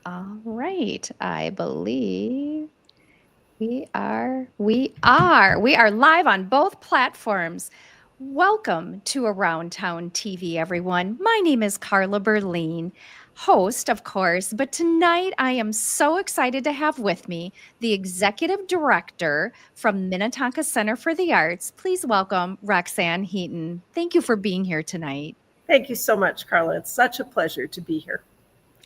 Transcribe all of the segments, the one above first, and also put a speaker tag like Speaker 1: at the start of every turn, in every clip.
Speaker 1: All right. I believe we are live on both platforms. Welcome to Around Town TV, everyone. My name is Carla Berlin, host, of course, but tonight I am so excited to have with me the executive director from Minnetonka Center for the Arts. Please welcome Roxanne Heaton. Thank you for being here tonight.
Speaker 2: Thank you so much, Carla. It's such a pleasure to be here.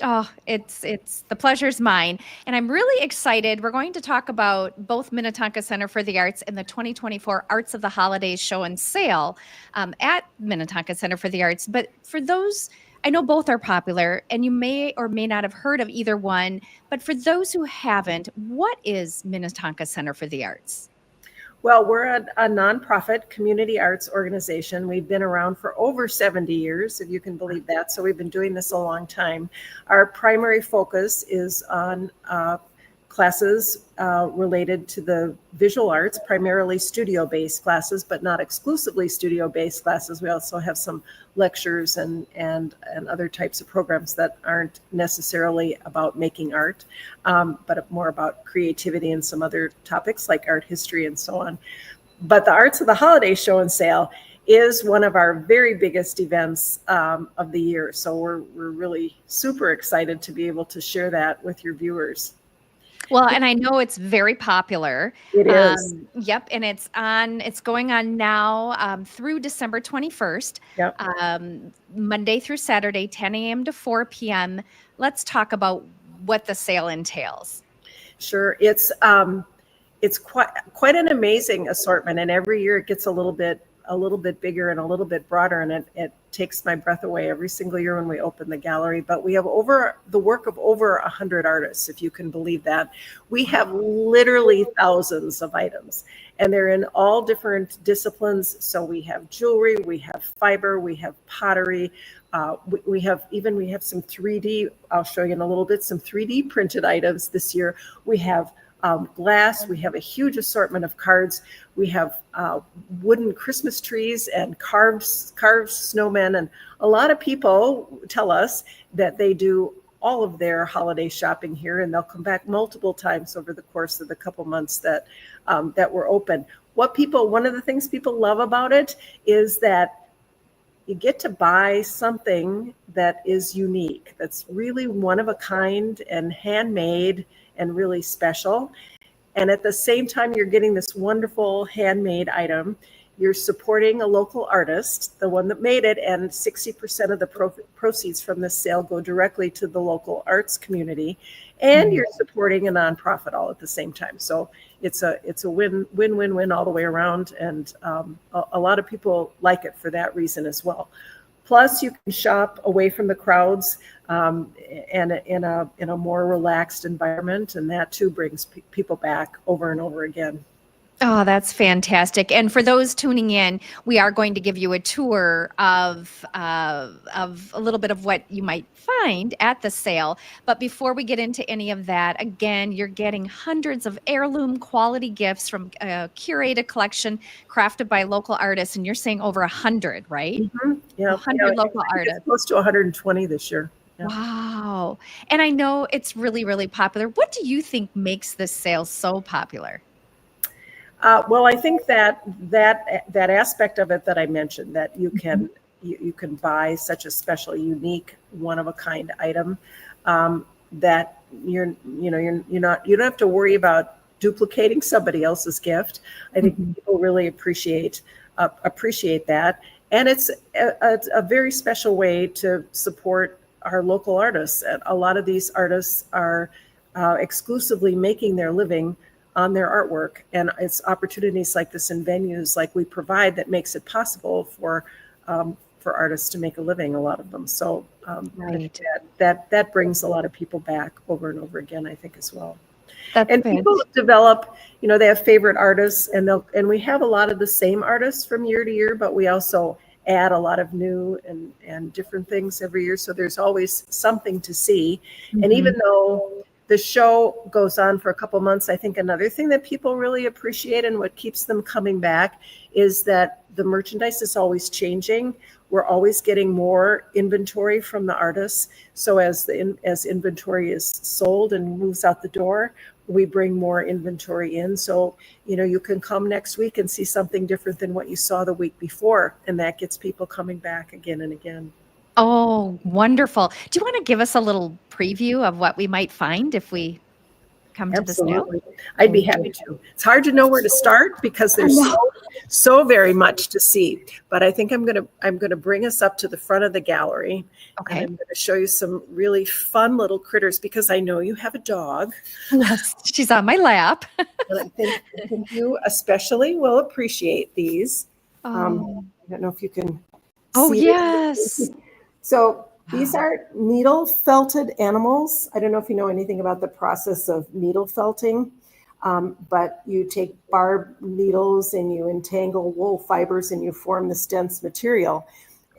Speaker 1: Oh, it's the pleasure's mine. And I'm really excited. We're going to talk about both Minnetonka Center for the Arts and the 2024 Arts of the Holidays show and sale at Minnetonka Center for the Arts. But for those, I know both are popular, and you may or may not have heard of either one. But for those who haven't, what is Minnetonka Center for the Arts?
Speaker 2: Well, we're a nonprofit community arts organization. We've been around for over 70 years, if you can believe that. So we've been doing this a long time. Our primary focus is on classes related to the visual arts, primarily studio-based classes, but not exclusively studio-based classes. We also have some lectures and other types of programs that aren't necessarily about making art, but more about creativity and some other topics like art history and so on. But the Arts of the Holiday show and sale is one of our very biggest events of the year. So we're really super excited to be able to share that with your viewers.
Speaker 1: Well, and I know it's very popular.
Speaker 2: It is.
Speaker 1: Yep, and it's going on now through December 21st.
Speaker 2: Yep.
Speaker 1: Monday through Saturday, 10 a.m. to 4 p.m. Let's talk about what the sale entails.
Speaker 2: Sure. It's quite an amazing assortment, and every year it gets a little bit bigger and a little bit broader, and it takes my breath away every single year when we open the gallery. But we have the work of over 100 artists, if you can believe that. We have literally thousands of items, and they're in all different disciplines. So we have jewelry, we have fiber, we have pottery, we have some 3D. I'll show you in a little bit some 3D printed items this year. We have glass. We have a huge assortment of cards. We have wooden Christmas trees and carved snowmen. And a lot of people tell us that they do all of their holiday shopping here, and they'll come back multiple times over the course of the couple months that we're open. One of the things people love about it is that you get to buy something that is unique, that's really one of a kind and handmade and really special. And at the same time, you're getting this wonderful handmade item. You're supporting a local artist, the one that made it, and 60% of the proceeds from this sale go directly to the local arts community. And you're supporting a nonprofit all at the same time. So it's a win-win-win all the way around. And a lot of people like it for that reason as well. Plus, you can shop away from the crowds and in a more relaxed environment, and that too brings people back over and over again.
Speaker 1: Oh, that's fantastic! And for those tuning in, we are going to give you a tour of a little bit of what you might find at the sale. But before we get into any of that, again, you're getting hundreds of heirloom-quality gifts from a curated collection crafted by local artists, and you're saying over 100, right?
Speaker 2: Mm-hmm. Yeah,
Speaker 1: 100 local artists.
Speaker 2: It's close to 120 this year.
Speaker 1: Yeah. Wow! And I know it's really, really popular. What do you think makes this sale so popular?
Speaker 2: Well, I think that aspect of it that I mentioned, that you can buy such a special, unique, one of a kind item, that you don't have to worry about duplicating somebody else's gift. I think people really appreciate that, and it's a very special way to support our local artists. A lot of these artists are exclusively making their living on their artwork, and it's opportunities like this in venues like we provide that makes it possible for artists to make a living, a lot of them. So
Speaker 1: right.
Speaker 2: that brings a lot of people back over and over again, I think, as well.
Speaker 1: And
Speaker 2: people develop, they have favorite artists, and we have a lot of the same artists from year to year, but we also add a lot of new and different things every year. So there's always something to see. And even though the show goes on for a couple months, I think another thing that people really appreciate and what keeps them coming back is that the merchandise is always changing. we're always getting more inventory from the artists. So as inventory is sold and moves out the door, we bring more inventory in. So, you can come next week and see something different than what you saw the week before. And that gets people coming back again and again.
Speaker 1: Oh, wonderful. Do you want to give us a little preview of what we might find if we come to the sale?
Speaker 2: Absolutely. I'd be happy to. It's hard to know where to start because there's so very much to see. But I think I'm gonna bring us up to the front of the gallery.
Speaker 1: Okay.
Speaker 2: And I'm gonna show you some really fun little critters because I know you have a dog.
Speaker 1: Yes, she's on my lap.
Speaker 2: And I think you especially will appreciate these. I don't know if you can
Speaker 1: Oh,
Speaker 2: see
Speaker 1: yes.
Speaker 2: So these are needle felted animals. I don't know if you know anything about the process of needle felting, but you take barb needles and you entangle wool fibers and you form this dense material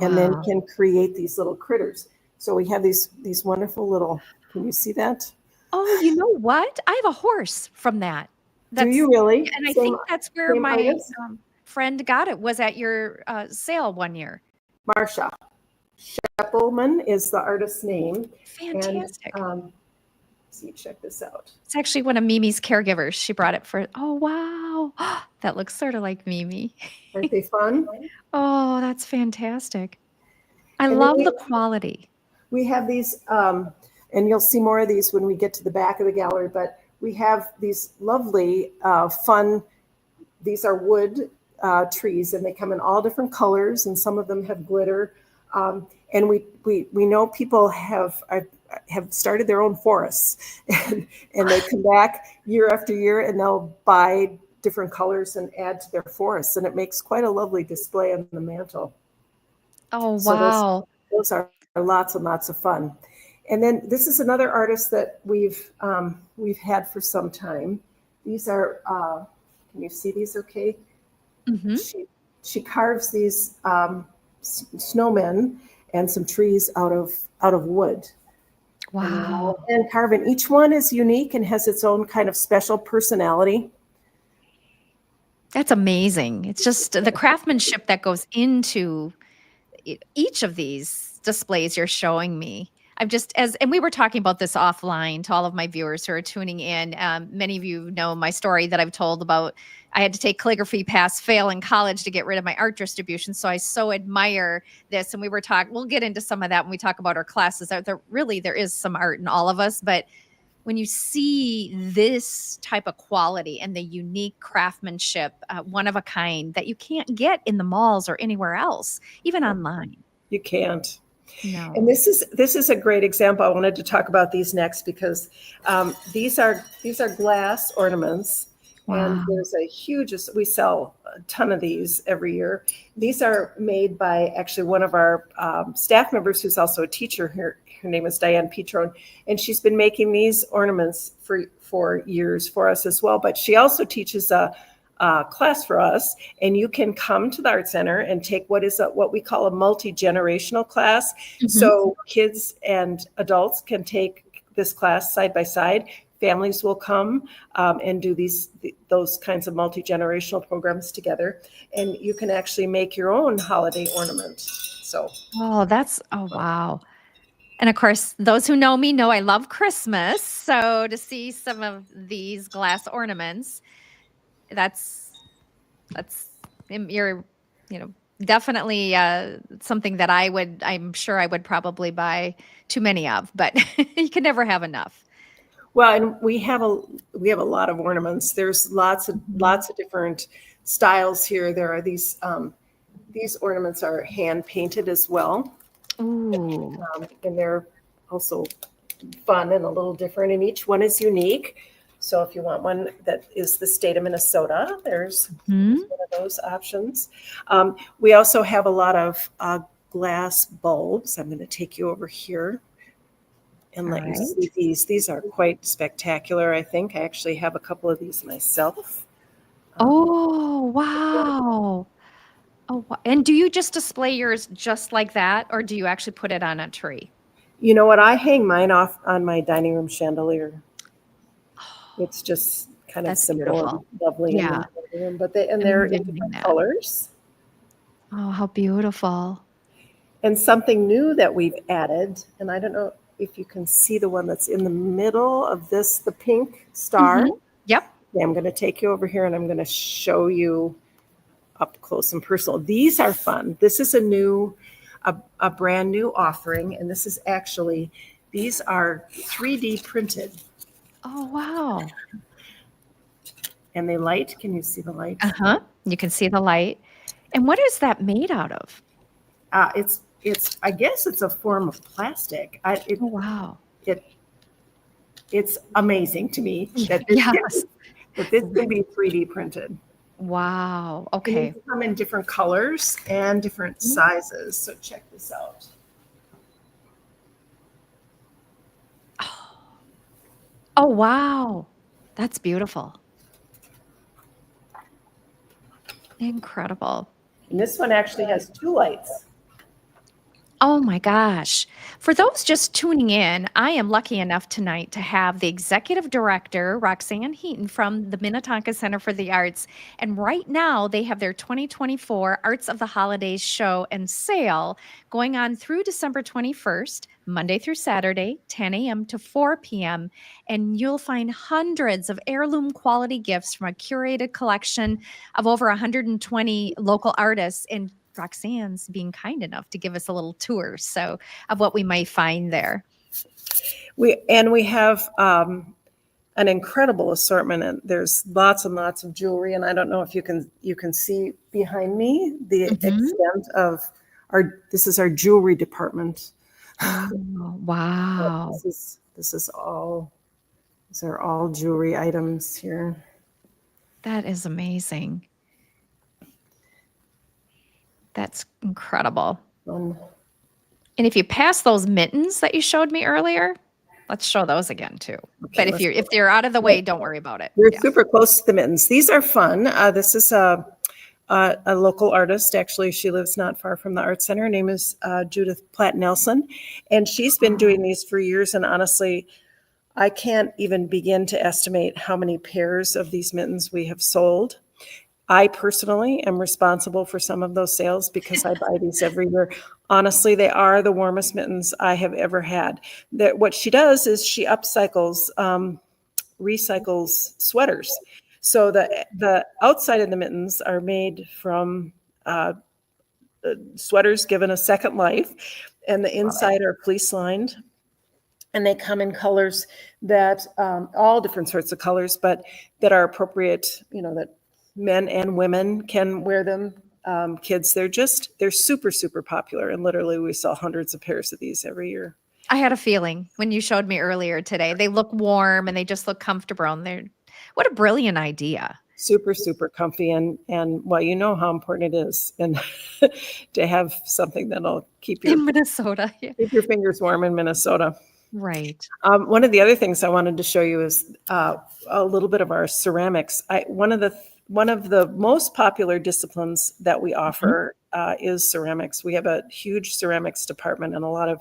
Speaker 2: and then can create these little critters. So we have these wonderful little, can you see that?
Speaker 1: Oh, you know what? I have a horse from that.
Speaker 2: Do you really?
Speaker 1: And I think that's where my friend got it, was at your sale one year.
Speaker 2: Marsha Scheppelman is the artist's name.
Speaker 1: Fantastic.
Speaker 2: And, see, check this out.
Speaker 1: It's actually one of Mimi's caregivers. She brought it for, oh, wow. That looks sort of like Mimi.
Speaker 2: Aren't they fun?
Speaker 1: Oh, that's fantastic. I love the quality.
Speaker 2: We have these, and you'll see more of these when we get to the back of the gallery, but we have these lovely, fun, these are wood trees, and they come in all different colors, and some of them have glitter. And we know people have started their own forests, and they come back year after year, and they'll buy different colors and add to their forests, and it makes quite a lovely display on the mantle.
Speaker 1: Oh, wow.
Speaker 2: So those are lots and lots of fun. And then this is another artist that we've had for some time. These are, can you see these okay? Mm-hmm. She carves these snowmen and some trees out of wood.
Speaker 1: Wow.
Speaker 2: And carving. Each one is unique and has its own kind of special personality.
Speaker 1: That's amazing. It's just the craftsmanship that goes into each of these displays you're showing me. And we were talking about this offline to all of my viewers who are tuning in. Many of you know my story that I've told about. I had to take calligraphy pass fail in college to get rid of my art distribution. So I so admire this. And we were talking, we'll get into some of that when we talk about our classes. There is some art in all of us, but when you see this type of quality and the unique craftsmanship, one of a kind that you can't get in the malls or anywhere else, even online.
Speaker 2: You can't.
Speaker 1: No.
Speaker 2: And this is a great example. I wanted to talk about these next because these are glass ornaments. Wow. And there's we sell a ton of these every year. These are made by actually one of our staff members who's also a teacher here. Her name is Diane Petron, and she's been making these ornaments for years for us as well. But she also teaches a class for us, and you can come to the Art Center and take what we call a multi-generational class. Mm-hmm. So kids and adults can take this class side by side. Families will come and do those kinds of multi-generational programs together, and you can actually make your own holiday ornament. So,
Speaker 1: wow. And of course, those who know me know I love Christmas. So to see some of these glass ornaments, you're definitely something that I'm sure I would probably buy too many of, but you can never have enough.
Speaker 2: Well, and we have a lot of ornaments. There's lots of different styles here. There are these ornaments are hand painted as well.
Speaker 1: Ooh.
Speaker 2: And they're also fun and a little different, and each one is unique. So if you want one that is the state of Minnesota, there's one of those options. We also have a lot of glass bulbs. I'm going to take you over here and let you see these. These are quite spectacular, I think. I actually have a couple of these myself.
Speaker 1: Oh, wow. Oh, and do you just display yours just like that, or do you actually put it on a tree?
Speaker 2: You know what? I hang mine off on my dining room chandelier. It's just kind of simple
Speaker 1: beautiful.
Speaker 2: And lovely.
Speaker 1: Yeah.
Speaker 2: In the room, they're in different colors.
Speaker 1: Oh, how beautiful.
Speaker 2: And something new that we've added, and I don't know if you can see the one that's in the middle of this, the pink star.
Speaker 1: Yep.
Speaker 2: Okay, I'm going to take you over here and I'm going to show you up close and personal. These are fun. This is a brand new offering, and this is actually, these are 3D printed.
Speaker 1: Oh, wow.
Speaker 2: And they light. Can you see the light?
Speaker 1: Uh-huh. You can see the light. And what is that made out of?
Speaker 2: It's I guess it's a form of plastic.
Speaker 1: Oh, wow.
Speaker 2: It's amazing to me that
Speaker 1: Yes.
Speaker 2: that this can be 3D printed.
Speaker 1: Wow.
Speaker 2: And
Speaker 1: Okay.
Speaker 2: these come in different colors and different sizes. So check this out.
Speaker 1: Oh, wow. That's beautiful. Incredible.
Speaker 2: And this one actually has 2 lights.
Speaker 1: Oh my gosh. For those just tuning in, I am lucky enough tonight to have the executive director, Roxanne Heaton from the Minnetonka Center for the Arts. And right now they have their 2024 Arts of the Holidays show and sale going on through December 21st, Monday through Saturday, 10 a.m. to 4 p.m. And you'll find hundreds of heirloom-quality gifts from a curated collection of over 120 local artists, and Roxanne's being kind enough to give us a little tour of what we might find there.
Speaker 2: We have an incredible assortment, and there's lots and lots of jewelry. And I don't know if you can see behind me the extent of this is our jewelry department.
Speaker 1: Oh, wow.
Speaker 2: These are all jewelry items here.
Speaker 1: That is amazing. That's incredible. And if you pass those mittens that you showed me earlier, let's show those again too.
Speaker 2: Okay,
Speaker 1: but if they're out of the way, don't worry about it.
Speaker 2: We're super close to the mittens. These are fun. This is a local artist. Actually, she lives not far from the Art Center. Her name is Judith Platt Nelson, and she's been doing these for years. And honestly, I can't even begin to estimate how many pairs of these mittens we have sold. I personally am responsible for some of those sales because I buy these every year. Honestly, they are the warmest mittens I have ever had. What she does is she upcycles, recycles sweaters. So the outside of the mittens are made from sweaters given a second life, and the inside are fleece lined. And they come in colors that, all different sorts of colors, but that are appropriate, that men and women can wear them. Kids, they're super, super popular. And literally we sell hundreds of pairs of these every year.
Speaker 1: I had a feeling when you showed me earlier today. They look warm and they just look comfortable. And what a brilliant idea.
Speaker 2: Super, super comfy. And well, you know how important it is and to have something that'll keep
Speaker 1: in Minnesota. Yeah.
Speaker 2: Keep your fingers warm in Minnesota.
Speaker 1: Right.
Speaker 2: One of the other things I wanted to show you is a little bit of our ceramics. One of the most popular disciplines that we offer is ceramics. We have a huge ceramics department and a lot of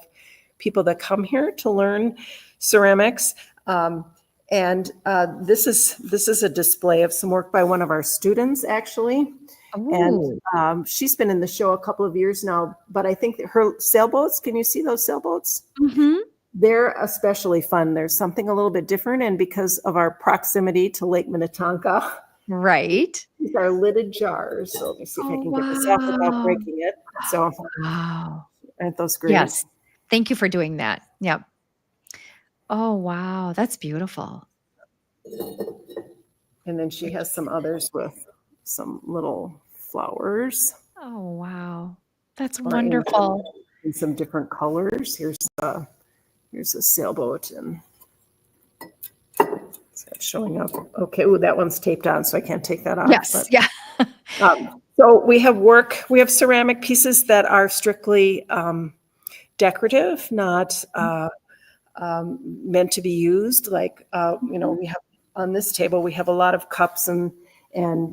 Speaker 2: people that come here to learn ceramics. And this is a display of some work by one of our students, actually. Ooh. And she's been in the show a couple of years now, but I think that her sailboats, can you see those sailboats? Mm-hmm. They're especially fun. There's something a little bit different. And because of our proximity to Lake Minnetonka,
Speaker 1: right,
Speaker 2: these are lidded jars. So let me see if I can get this out without breaking it. So,
Speaker 1: wow.
Speaker 2: Aren't those great?
Speaker 1: Yes. Thank you for doing that. Yep. Oh, wow. That's beautiful.
Speaker 2: And then she has some others with some little flowers.
Speaker 1: Oh, wow. That's wonderful.
Speaker 2: In some different colors. Here's a sailboat, and it's showing up. Okay, that one's taped on, so I can't take that off.
Speaker 1: Yes, but, yeah.
Speaker 2: So we have ceramic pieces that are strictly decorative, not meant to be used. Like, we have on this table, we have a lot of cups and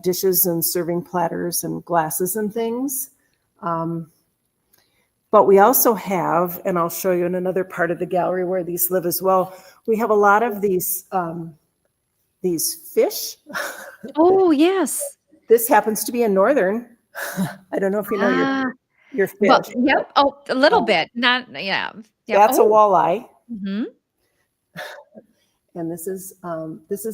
Speaker 2: dishes and serving platters and glasses and things. But we also have, and I'll show you in another part of the gallery where these live as well, we have a lot of these fish. Oh,
Speaker 1: yes.
Speaker 2: This happens to be a northern. I don't know if you know Your
Speaker 1: Well,
Speaker 2: fish.
Speaker 1: yep. Oh, a little
Speaker 2: Um,
Speaker 1: bit. Not, yeah. Yep.
Speaker 2: that's a
Speaker 1: Oh.
Speaker 2: walleye.
Speaker 1: Hmm.
Speaker 2: And this is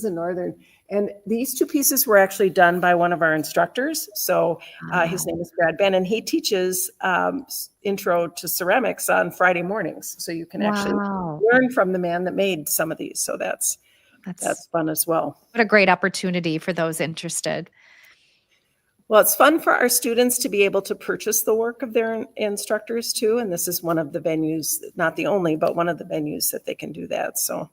Speaker 2: a northern. And these two pieces were actually done by one of our instructors. So his
Speaker 1: Wow.
Speaker 2: name is Brad Ben, and he teaches intro to ceramics on Friday mornings. So you can actually
Speaker 1: Wow.
Speaker 2: learn from the man that made some of these. So
Speaker 1: That's
Speaker 2: that's fun as well.
Speaker 1: what a great opportunity for those interested.
Speaker 2: Well, it's fun for our students to be able to purchase the work of their instructors too. And this is one of the venues, not the only, but one of the venues that they can do that. So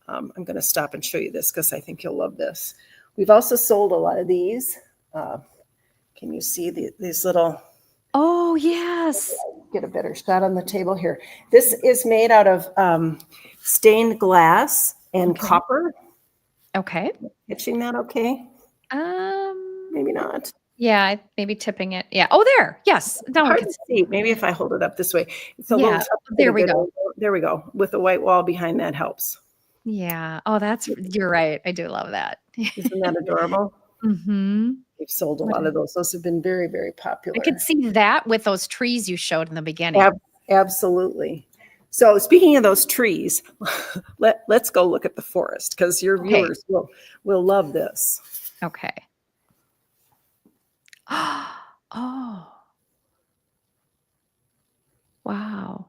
Speaker 2: I'm going to stop and show you this because I think you'll love this. We've also sold a lot of these. Can you see these little,
Speaker 1: Oh, yes.
Speaker 2: get a better shot on the table here. This is made out of stained glass and
Speaker 1: Okay.
Speaker 2: copper.
Speaker 1: Okay.
Speaker 2: Pitching that okay? Maybe not.
Speaker 1: Yeah, maybe tipping it. Yeah. Oh, there. Yes. Now we
Speaker 2: Hard
Speaker 1: can
Speaker 2: to
Speaker 1: see.
Speaker 2: see. Maybe if I hold it up this way. It's a little
Speaker 1: Yeah.
Speaker 2: tough to get
Speaker 1: There
Speaker 2: a
Speaker 1: we
Speaker 2: good
Speaker 1: go.
Speaker 2: angle. There we go. With the white wall behind that helps.
Speaker 1: Yeah. Oh, you're right. I do love that.
Speaker 2: Isn't that adorable?
Speaker 1: Mm-hmm.
Speaker 2: We've sold a
Speaker 1: What
Speaker 2: lot
Speaker 1: a
Speaker 2: of those. Those have been very, very
Speaker 1: I
Speaker 2: popular.
Speaker 1: could see that with those trees you showed in the beginning.
Speaker 2: Absolutely. So speaking of those trees, let's go look at the forest because your
Speaker 1: Okay.
Speaker 2: viewers will love this.
Speaker 1: Okay. Oh, wow.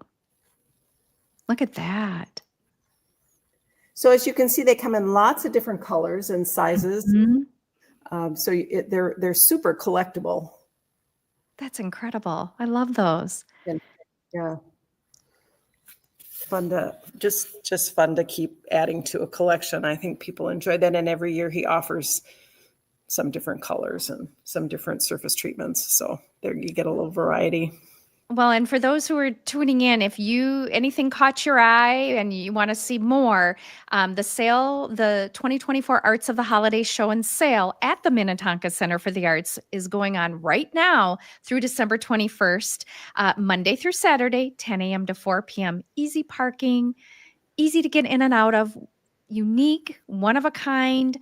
Speaker 1: Look at that.
Speaker 2: So as you can see, they come in lots of different colors and sizes.
Speaker 1: Mhm.
Speaker 2: So they're super collectible.
Speaker 1: That's incredible. I love those.
Speaker 2: And yeah, fun to just fun to keep adding to a collection. I think people enjoy that, and every year he offers some different colors and some different surface treatments. So there you get a little variety.
Speaker 1: Well, and for those who are tuning in, if anything caught your eye and you want to see more, the 2024 Arts of the Holiday Show and Sale at the Minnetonka Center for the Arts is going on right now through December 21st, Monday through Saturday, 10 a.m. to 4 p.m. Easy parking, easy to get in and out of, unique, one of a kind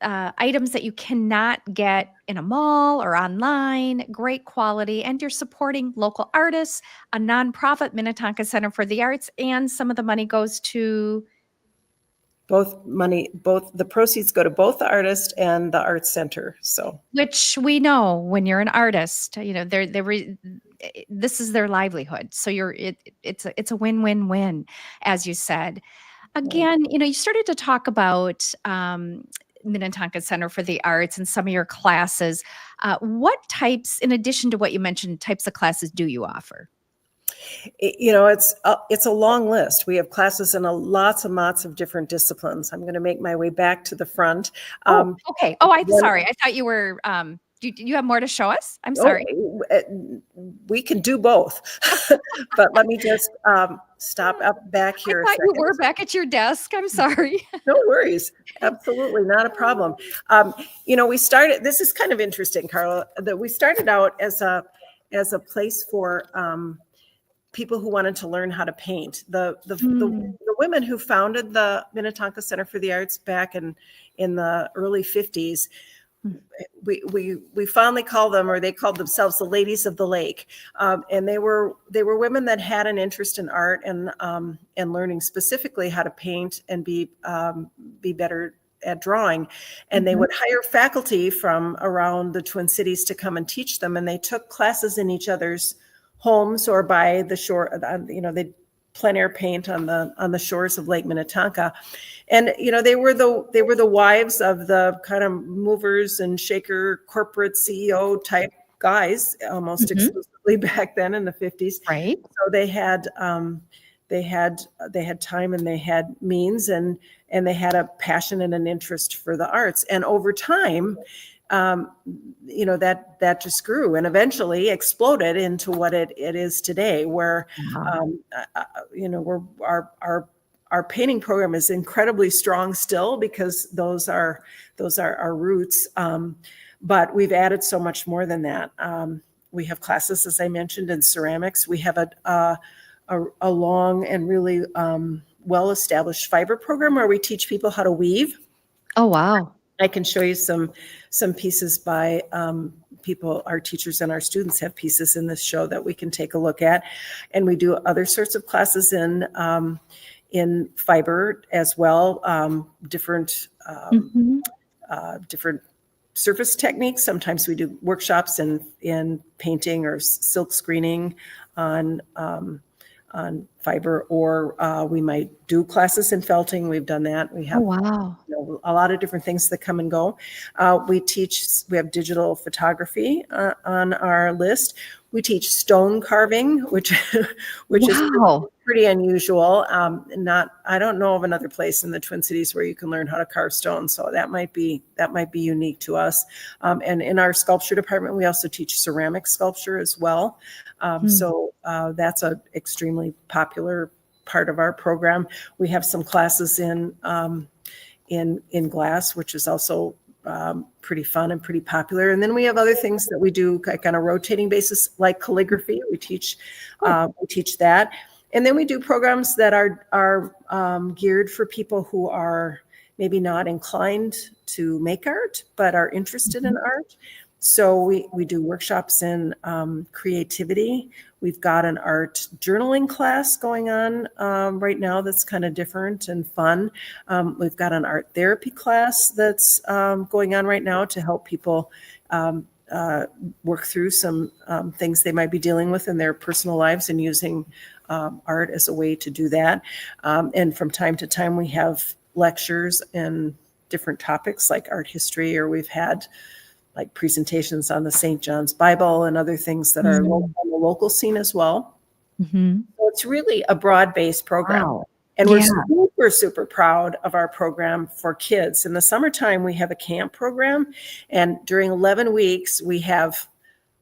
Speaker 1: items that you cannot get in a mall or online, great quality, and you're supporting local artists, a nonprofit, Minnetonka Center for the Arts, and some of the money goes to
Speaker 2: Both the proceeds go to both the artist and the arts center. So
Speaker 1: which we know when you're an artist, this is their livelihood. So it's a win-win-win, as you said. Again, you started to talk about Minnetonka Center for the Arts and some of your classes. What types, in addition to what you mentioned, types of classes do you offer?
Speaker 2: it's a long list. We have classes in lots and lots of different disciplines. I'm going to make my way back to the front.
Speaker 1: Oh, okay. Oh, I'm
Speaker 2: one-
Speaker 1: sorry. I thought you were. Do you have more to show us? I'm sorry.
Speaker 2: We can do both, but let me just stop up back here
Speaker 1: I
Speaker 2: a
Speaker 1: thought you
Speaker 2: second.
Speaker 1: were back at your desk. I'm sorry.
Speaker 2: No worries. Absolutely not a problem. We started, this is kind of interesting, Carla, that we started out as a place for people who wanted to learn how to paint. The women who founded the Minnetonka Center for the Arts back in the early 50s, we fondly call them, or they called themselves, the ladies of the lake, and they were women that had an interest in art and learning specifically how to paint and be better at drawing. And they would hire faculty from around the Twin Cities to come and teach them, and they took classes in each other's homes or by the shore. They'd plein air paint on the shores of Lake Minnetonka. And they were the wives of the kind of movers and shaker corporate CEO type guys almost exclusively back then in the 50s.
Speaker 1: Right.
Speaker 2: So they had time and they had means and they had a passion and an interest for the arts. And over time, that just grew and eventually exploded into what it is today, where our painting program is incredibly strong still because those are our roots. But we've added so much more than that. We have classes, as I mentioned, in ceramics. We have a long and really well-established fiber program where we teach people how to weave.
Speaker 1: Oh, wow.
Speaker 2: I can show you some pieces by people, our teachers and our students have pieces in this show that we can take a look at. And we do other sorts of classes in fiber as well, different surface techniques. Sometimes we do workshops in painting or silk screening on fiber, or we might do classes in felting. We've done that. We have
Speaker 1: wow.
Speaker 2: a lot of different things that come and go. We have digital photography on our list. We teach stone carving, which is pretty unusual. I don't know of another place in the Twin Cities where you can learn how to carve stone. So that might be unique to us. And in our sculpture department, we also teach ceramic sculpture as well. So that's an extremely popular part of our program. We have some classes in glass, which is also pretty fun and pretty popular. And then we have other things that we do like on a rotating basis, like calligraphy. We teach that. And then we do programs that are geared for people who are maybe not inclined to make art, but are interested in art. So we do workshops in creativity. We've got an art journaling class going on right now that's kind of different and fun. We've got an art therapy class that's going on right now to help people work through some things they might be dealing with in their personal lives and using art as a way to do that. And from time to time, we have lectures in different topics like art history, or we've had like presentations on the St. John's Bible and other things that are on the local scene as well. So it's really a broad-based program. Wow. And we're super, super proud of our program for kids. In the summertime, we have a camp program. And during 11 weeks, we have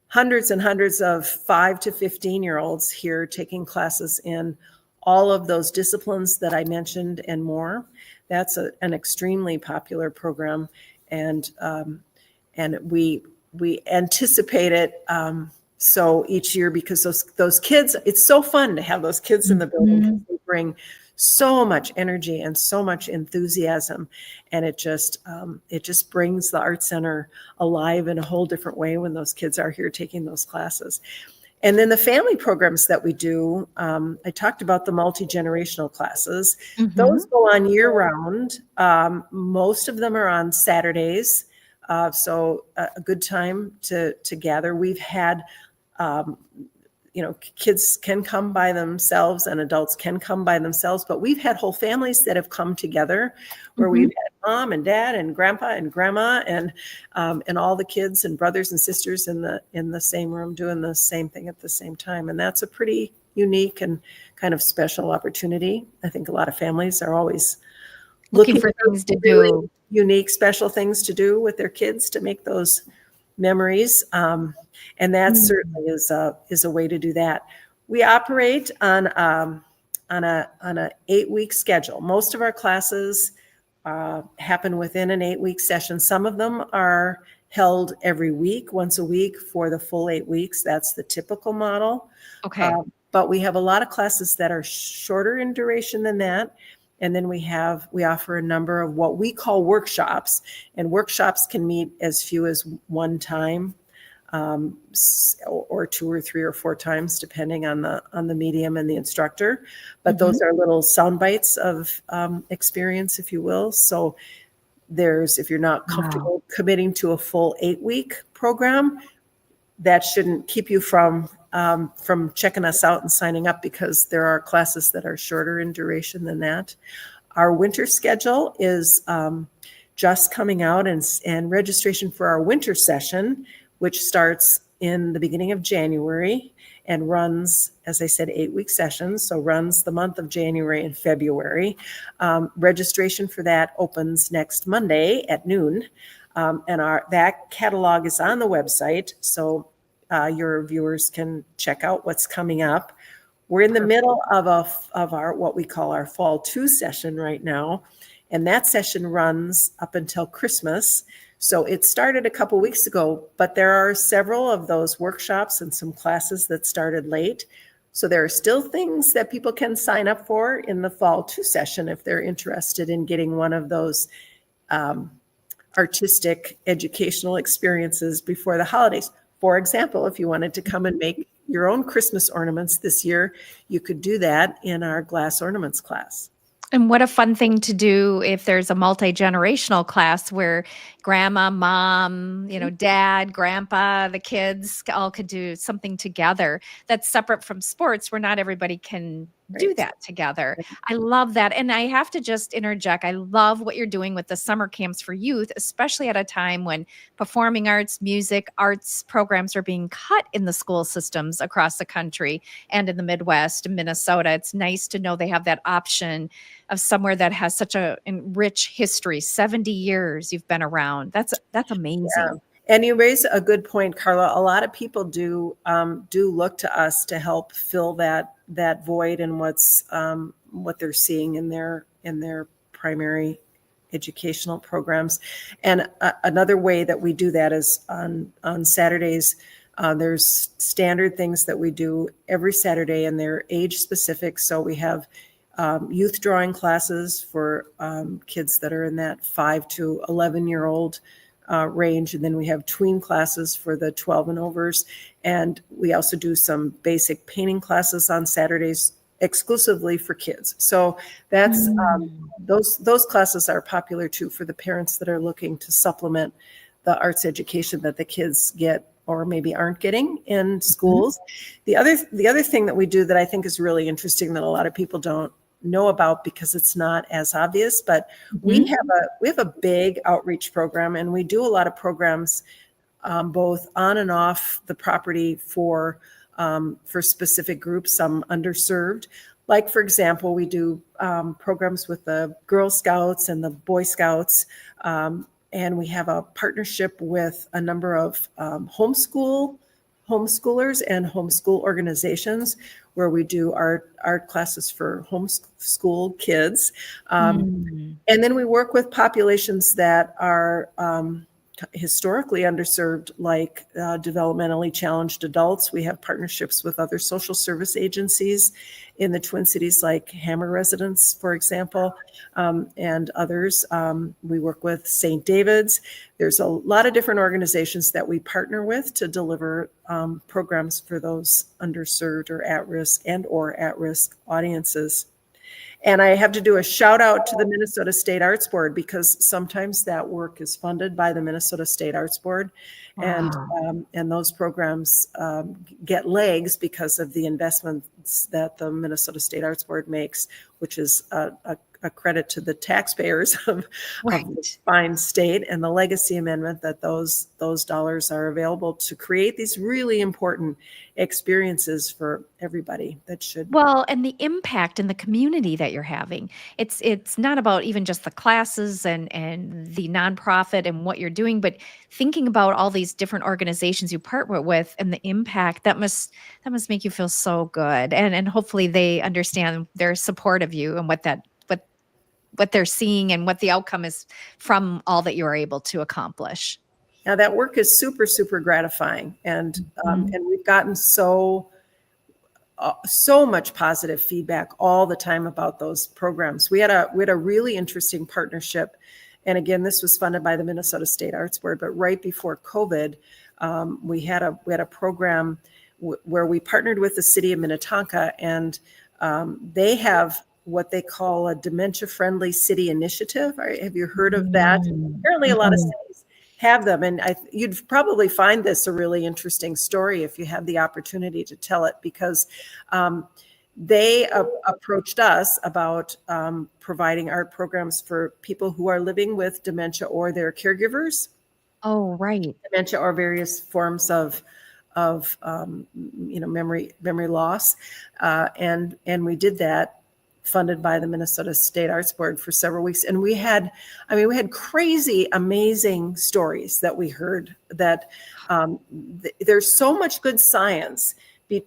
Speaker 2: hundreds and hundreds of 5 to 15-year-olds here taking classes in all of those disciplines that I mentioned and more. That's an extremely popular program. And we anticipate it so each year, because those kids, it's so fun to have those kids in the building. Because they bring so much energy and so much enthusiasm, and it just brings the Art Center alive in a whole different way when those kids are here taking those classes. And then the family programs that we do, I talked about the multi-generational classes. Those go on year-round. Most of them are on Saturdays. So a good time to gather. We've had, kids can come by themselves and adults can come by themselves, but we've had whole families that have come together where we've had mom and dad and grandpa and grandma and all the kids and brothers and sisters in the same room doing the same thing at the same time. And that's a pretty unique and kind of special opportunity. I think a lot of families are always looking for things to do. Unique, special things to do with their kids to make those memories. And that certainly is a way to do that. We operate on an 8-week schedule. Most of our classes happen within an 8-week session. Some of them are held every week, once a week for the full 8 weeks. That's the typical model. Okay. But we have a lot of classes that are shorter in duration than that. And then we offer a number of what we call workshops, and workshops can meet as few as one time, or 2 or 3 or 4 times, depending on the medium and the instructor. But those are little sound bites of experience, if you will. So if you're not comfortable committing to a full 8-week program, that shouldn't keep you from checking us out and signing up, because there are classes that are shorter in duration than that. Our winter schedule is just coming out, and registration for our winter session, which starts in the beginning of January and runs, as I said, 8-week sessions, so runs the month of January and February. Registration for that opens next Monday at noon, and that catalog is on the website, so your viewers can check out what's coming up. We're in the middle of our what we call our Fall 2 session right now, and that session runs up until Christmas. So it started a couple weeks ago, but there are several of those workshops and some classes that started late. So there are still things that people can sign up for in the Fall 2 session if they're interested in getting one of those artistic educational experiences before the holidays. For example, if you wanted to come and make your own Christmas ornaments this year, you could do that in our glass ornaments class.
Speaker 1: And what a fun thing to do if there's a multi-generational class where grandma, mom, dad, grandpa, the kids all could do something together that's separate from sports where not everybody can do
Speaker 2: Right.
Speaker 1: that together. I love that. And I have to just interject. I love what you're doing with the summer camps for youth, especially at a time when performing arts, music, arts programs are being cut in the school systems across the country and in the Midwest and Minnesota. It's nice to know they have that option of somewhere that has such a rich history. 70 years you've been around. That's amazing.
Speaker 2: Yeah. And you raise a good point, Carla. A lot of people do look to us to help fill that void in what they're seeing in their primary educational programs. And another way that we do that is on Saturdays. There's standard things that we do every Saturday, and they're age specific. So we have youth drawing classes for kids that are in that 5 to 11-year-old range. And then we have tween classes for the 12 and overs. And we also do some basic painting classes on Saturdays exclusively for kids. So that's those classes are popular too for the parents that are looking to supplement the arts education that the kids get or maybe aren't getting in schools. The other thing that we do that I think is really interesting that a lot of people don't know about because it's not as obvious, but we have a big outreach program, and we do a lot of programs both on and off the property for specific groups, some underserved. Like, for example, we do programs with the Girl Scouts and the Boy Scouts, and we have a partnership with a number of homeschoolers and homeschool organizations where we do art classes for homeschool kids. And then we work with populations that are historically underserved, like developmentally challenged adults. We have partnerships with other social service agencies in the Twin Cities, like Hammer Residence, for example, and others. We work with St. David's. There's a lot of different organizations that we partner with to deliver programs for those underserved or at-risk audiences. And I have to do a shout out to the Minnesota State Arts Board because sometimes that work is funded by the Minnesota State Arts Board. Wow. And those programs get legs because of the investments that the Minnesota State Arts Board makes, which is a credit to the taxpayers of the fine state, and the legacy amendment that those dollars are available to create these really important experiences for everybody that should.
Speaker 1: Well, and the impact in the community that you're having. It's not about even just the classes and the nonprofit and what you're doing, but thinking about all these different organizations you partner with and the impact that must make you feel so good. And hopefully they understand their support of you and what they're seeing and what the outcome is from all that you are able to accomplish.
Speaker 2: Now that work is super, super gratifying. And we've gotten so much positive feedback all the time about those programs. We had a really interesting partnership. And again, this was funded by the Minnesota State Arts Board, but right before COVID, we had a program where we partnered with the city of Minnetonka, and they have what they call a dementia-friendly city initiative. Have you heard of that? Apparently a lot of cities have them. And you'd probably find this a really interesting story if you had the opportunity to tell it, because they approached us about providing art programs for people who are living with dementia or their caregivers.
Speaker 1: Oh, right.
Speaker 2: Dementia or various forms of memory loss. And we did that, funded by the Minnesota State Arts Board, for several weeks. And we had crazy, amazing stories that we heard that there's so much good science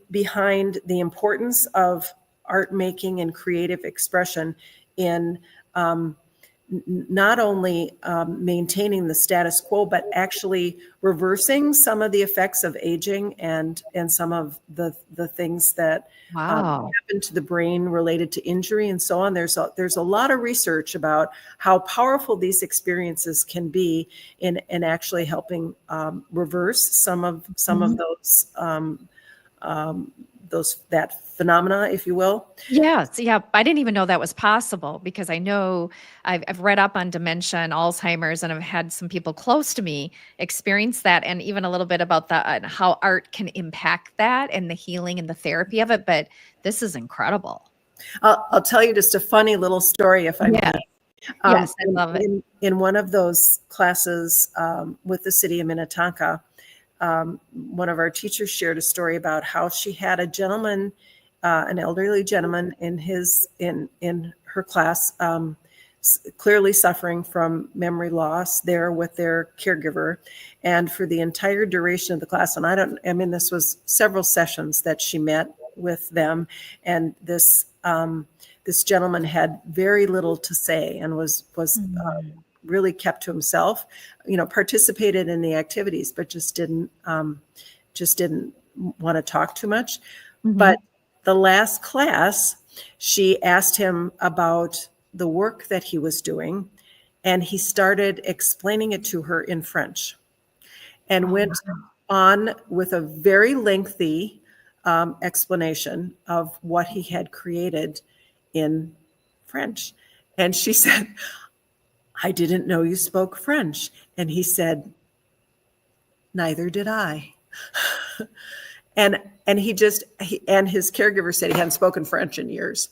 Speaker 2: behind the importance of art making and creative expression in not only maintaining the status quo, but actually reversing some of the effects of aging and some of the things that
Speaker 1: Wow.
Speaker 2: happen to the brain related to injury and so on. There's a lot of research about how powerful these experiences can be in actually helping reverse some of that phenomena, if you will.
Speaker 1: Yes, yeah. I didn't even know that was possible because I know I've read up on dementia and Alzheimer's, and I've had some people close to me experience that, and even a little bit about how art can impact that and the healing and the therapy of it. But this is incredible.
Speaker 2: I'll tell you just a funny little story, if I
Speaker 1: Yeah.
Speaker 2: may.
Speaker 1: Yes, I love it.
Speaker 2: In one of those classes with the city of Minnetonka, one of our teachers shared a story about how she had a gentleman, an elderly gentleman in her class, clearly suffering from memory loss there with their caregiver. And for the entire duration of the class, and this was several sessions that she met with them, and this gentleman had very little to say and was really kept to himself, participated in the activities, but just didn't want to talk too much.
Speaker 1: Mhm.
Speaker 2: But the last class, she asked him about the work that he was doing, and he started explaining it to her in French and went on with a very lengthy explanation of what he had created in French. And she said, "I didn't know you spoke French." And he said, "Neither did I." and his caregiver said he hadn't spoken French in years.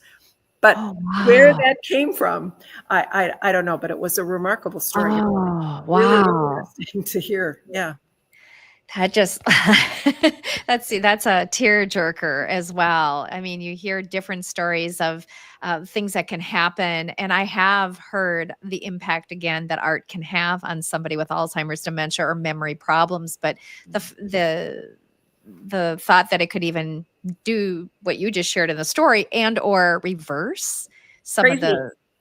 Speaker 2: But where that came from, I don't know, but it was a remarkable story.
Speaker 1: Oh,
Speaker 2: Really
Speaker 1: wow.
Speaker 2: interesting to hear. Yeah.
Speaker 1: That just that's a tearjerker as well. I mean, you hear different stories of things that can happen, and I have heard the impact again that art can have on somebody with Alzheimer's, dementia, or memory problems. But the thought that it could even do what you just shared in the story and or reverse some of
Speaker 2: Crazy.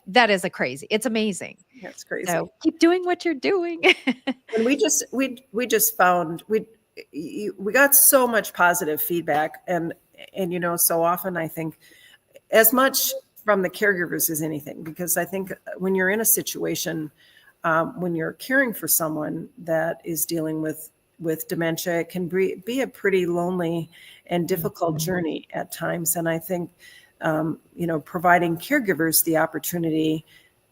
Speaker 1: that is it's amazing.
Speaker 2: That's crazy.
Speaker 1: So keep doing what you're doing.
Speaker 2: And we just found we got so much positive feedback, and so often I think as much from the caregivers as anything, because I think when you're in a situation when you're caring for someone that is dealing with dementia, it can be a pretty lonely and difficult journey at times. And I think providing caregivers the opportunity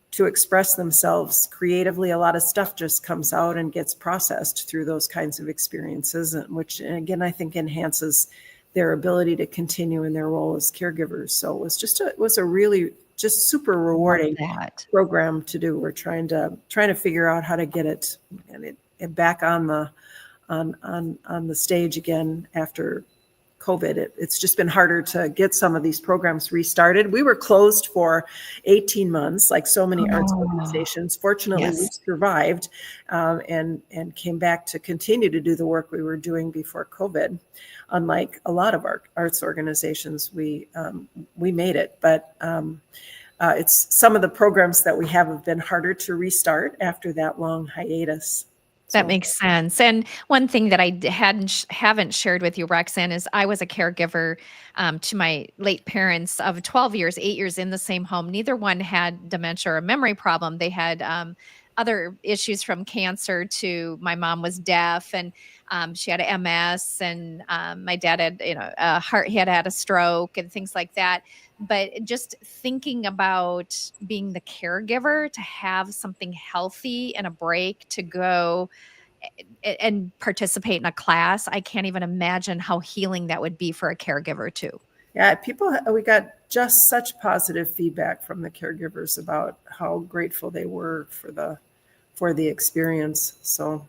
Speaker 2: to express themselves creatively, a lot of stuff just comes out and gets processed through those kinds of experiences, which again I think enhances their ability to continue in their role as caregivers. So it was a really just super rewarding program to do. We're trying to figure out how to get it back on the stage again after COVID. It's just been harder to get some of these programs restarted. We were closed for 18 months, like so many arts organizations. Fortunately, we survived and came back to continue to do the work we were doing before COVID. Unlike a lot of our arts organizations, we made it. But it's some of the programs that we have been harder to restart after that long hiatus.
Speaker 1: That makes sense. And one thing that I haven't shared with you, Roxanne, is I was a caregiver to my late parents of 12 years, 8 years in the same home. Neither one had dementia or a memory problem. They had other issues, from cancer to my mom was deaf, and she had MS, and my dad had he had a stroke and things like that. But just thinking about being the caregiver, to have something healthy and a break to go and participate in a class, I can't even imagine how healing that would be for a caregiver too.
Speaker 2: Yeah, we got just such positive feedback from the caregivers about how grateful they were for the experience. So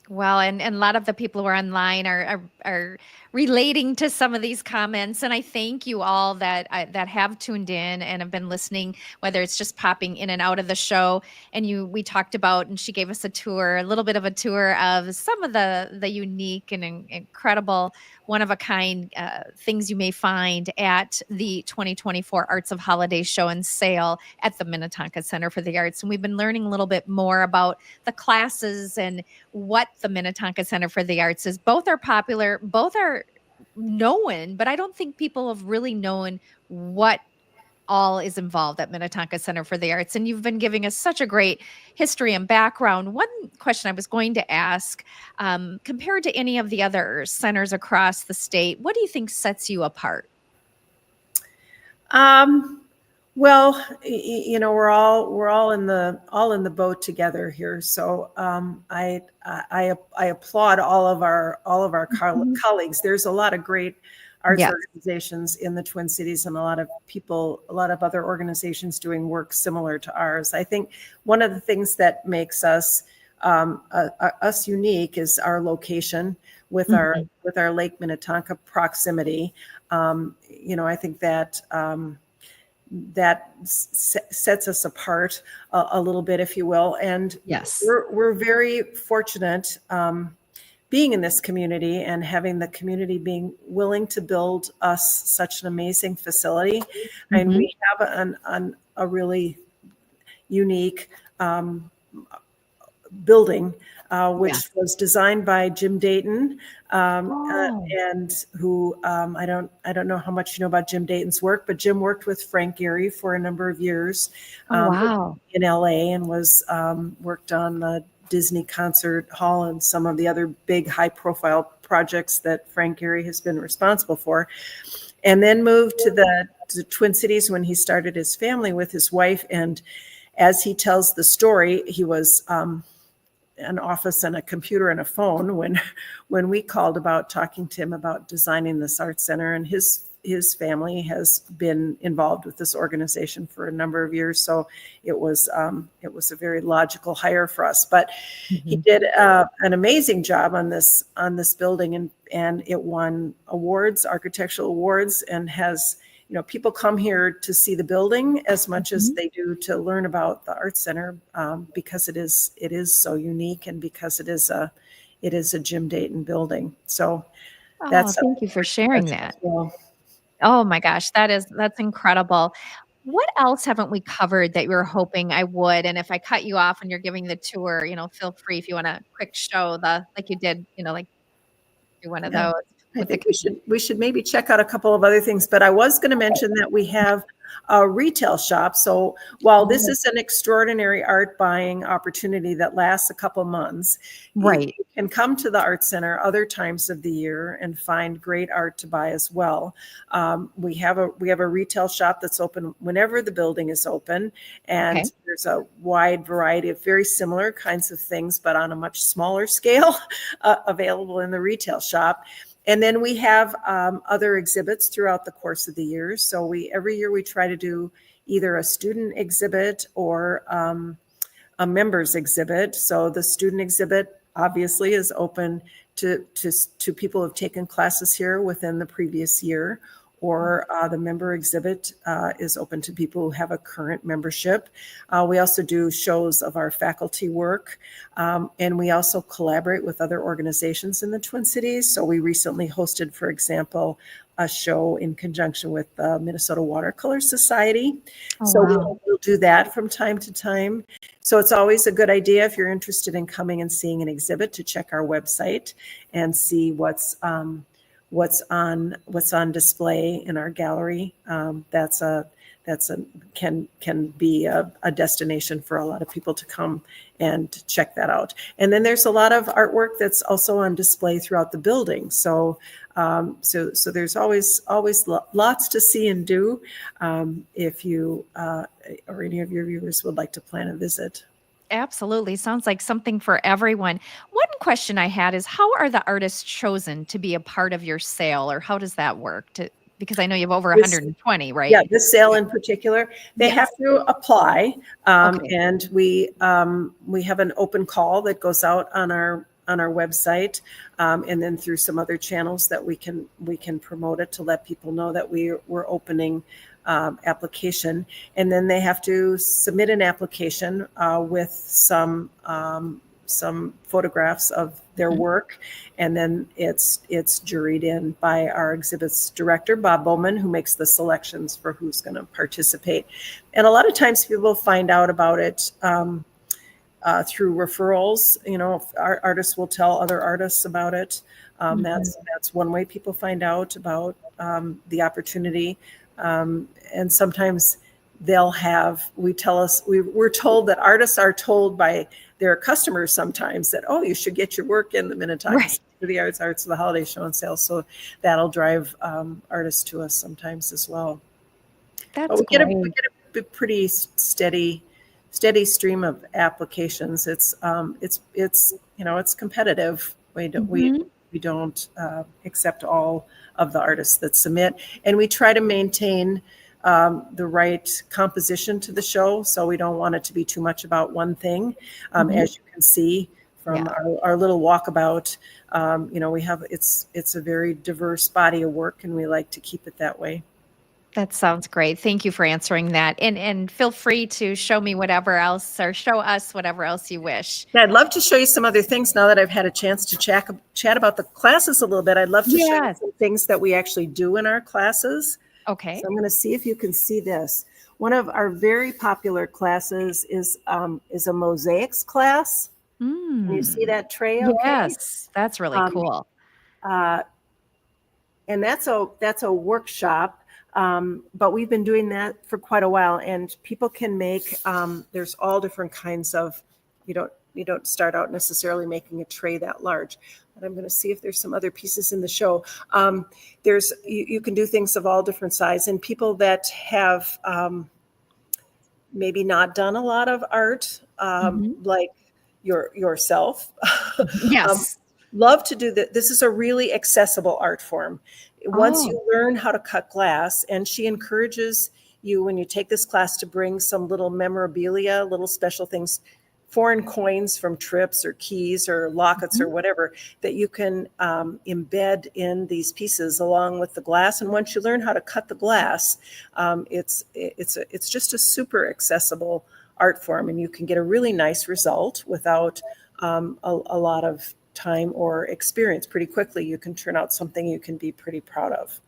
Speaker 1: Well, and a lot of the people who are online are relating to some of these comments, and I thank you all that have tuned in and have been listening, whether it's just popping in and out of the show. And we talked about, and she gave us a tour, a little bit of a tour of some of the unique and incredible, one of a kind things you may find at the 2024 Arts of Holiday Show and Sale at the Minnetonka Center for the Arts. And we've been learning a little bit more about the classes and what the Minnetonka Center for the Arts is. Both are popular, both are known, but I don't think people have really known what all is involved at Minnetonka Center for the Arts. And you've been giving us such a great history and background. One question I was going to ask, compared to any of the other centers across the state, what do you think sets you apart?
Speaker 2: Well, we're all in the boat together here. So I applaud all of our colleagues. There's a lot of great arts organizations in the Twin Cities, and a lot of other organizations doing work similar to ours. I think one of the things that makes us unique is our location with our Lake Minnetonka proximity. I think that sets us apart a little bit, if you will. And
Speaker 1: yes,
Speaker 2: we're very fortunate being in this community and having the community being willing to build us such an amazing facility. And we have a really unique building, which was designed by Jim Dayton, and who I don't know how much you know about Jim Dayton's work, but Jim worked with Frank Gehry for a number of years in LA, and was worked on the Disney Concert Hall and some of the other big high-profile projects that Frank Gehry has been responsible for, and then moved to the Twin Cities when he started his family with his wife. And as he tells the story, he was an office and a computer and a phone when we called about talking to him about designing this art center. And his family has been involved with this organization for a number of years, so it was a very logical hire for us. But he did an amazing job on this building, and it won architectural awards, and has, people come here to see the building as much as they do to learn about the art center, because it is so unique, and because it is a Jim Dayton building. So
Speaker 1: thank you for sharing that. Oh my gosh, that's incredible. What else haven't we covered that you were hoping I would? And if I cut you off when you're giving the tour, feel free if you want a quick show like you did, like do one of those.
Speaker 2: I think we should maybe check out a couple of other things, but I was going to mention that we have a retail shop. So while this is an extraordinary art buying opportunity that lasts a couple months, you can come to the Art Center other times of the year and find great art to buy as well. We have a retail shop that's open whenever the building is open, and there's a wide variety of very similar kinds of things, but on a much smaller scale, available in the retail shop. And then we have other exhibits throughout the course of the year. So every year we try to do either a student exhibit or a members exhibit. So the student exhibit obviously is open to people who have taken classes here within the previous year, or the member exhibit is open to people who have a current membership. We also do shows of our faculty work, and we also collaborate with other organizations in the Twin Cities. So we recently hosted, for example, a show in conjunction with the Minnesota Watercolor Society. We'll do that from time to time. So it's always a good idea, if you're interested in coming and seeing an exhibit, to check our website and see what's on display in our gallery. Can be a destination for a lot of people to come and check that out. And then there's a lot of artwork that's also on display throughout the building. So there's always lots to see and do, if you or any of your viewers would like to plan a visit.
Speaker 1: Absolutely. Sounds like something for everyone. One question I had is, how are the artists chosen to be a part of your sale, or how does that work? Because I know you have over 120, right?
Speaker 2: Yeah, this sale in particular, they have to apply, and we have an open call that goes out on our on our website, and then through some other channels that we can promote it to let people know that we're opening application. And then they have to submit an application with some photographs of their work, and then it's juried in by our exhibits director, Bob Bowman, who makes the selections for who's going to participate. And a lot of times people find out about it through referrals. Our artists will tell other artists about it. That's one way people find out about the opportunity. And sometimes we're told that artists are told by their customers sometimes that, oh, you should get your work in the Minnetonka for the Arts of the Holiday Show and Sale. So that'll drive artists to us sometimes as well.
Speaker 1: That's
Speaker 2: we
Speaker 1: great.
Speaker 2: get a pretty steady stream of applications. It's competitive. We don't accept all of the artists that submit, and we try to maintain the right composition to the show. So we don't want it to be too much about one thing. As you can see from our little walkabout, we have it's a very diverse body of work, and we like to keep it that way.
Speaker 1: That sounds great. Thank you for answering that. And feel free to show me whatever else, or show us whatever else you wish.
Speaker 2: Yeah, I'd love to show you some other things now that I've had a chance to chat about the classes a little bit. I'd love to show you some things that we actually do in our classes.
Speaker 1: Okay.
Speaker 2: So I'm going to see if you can see this. One of our very popular classes is a mosaics class. Can you see that tray? Okay?
Speaker 1: Yes, that's really cool.
Speaker 2: And that's a workshop. But we've been doing that for quite a while, and people can make, there's all different kinds of, you don't start out necessarily making a tray that large, but I'm going to see if there's some other pieces in the show. You can do things of all different size, and people that have maybe not done a lot of art, like yourself,
Speaker 1: yes,
Speaker 2: love to do that. This is a really accessible art form. Once you learn how to cut glass, and she encourages you when you take this class to bring some little memorabilia, little special things, foreign coins from trips or keys or lockets or whatever, that you can embed in these pieces along with the glass. And once you learn how to cut the glass, it's just a super accessible art form, and you can get a really nice result without a lot of time or experience. Pretty quickly you can turn out something you can be pretty proud of.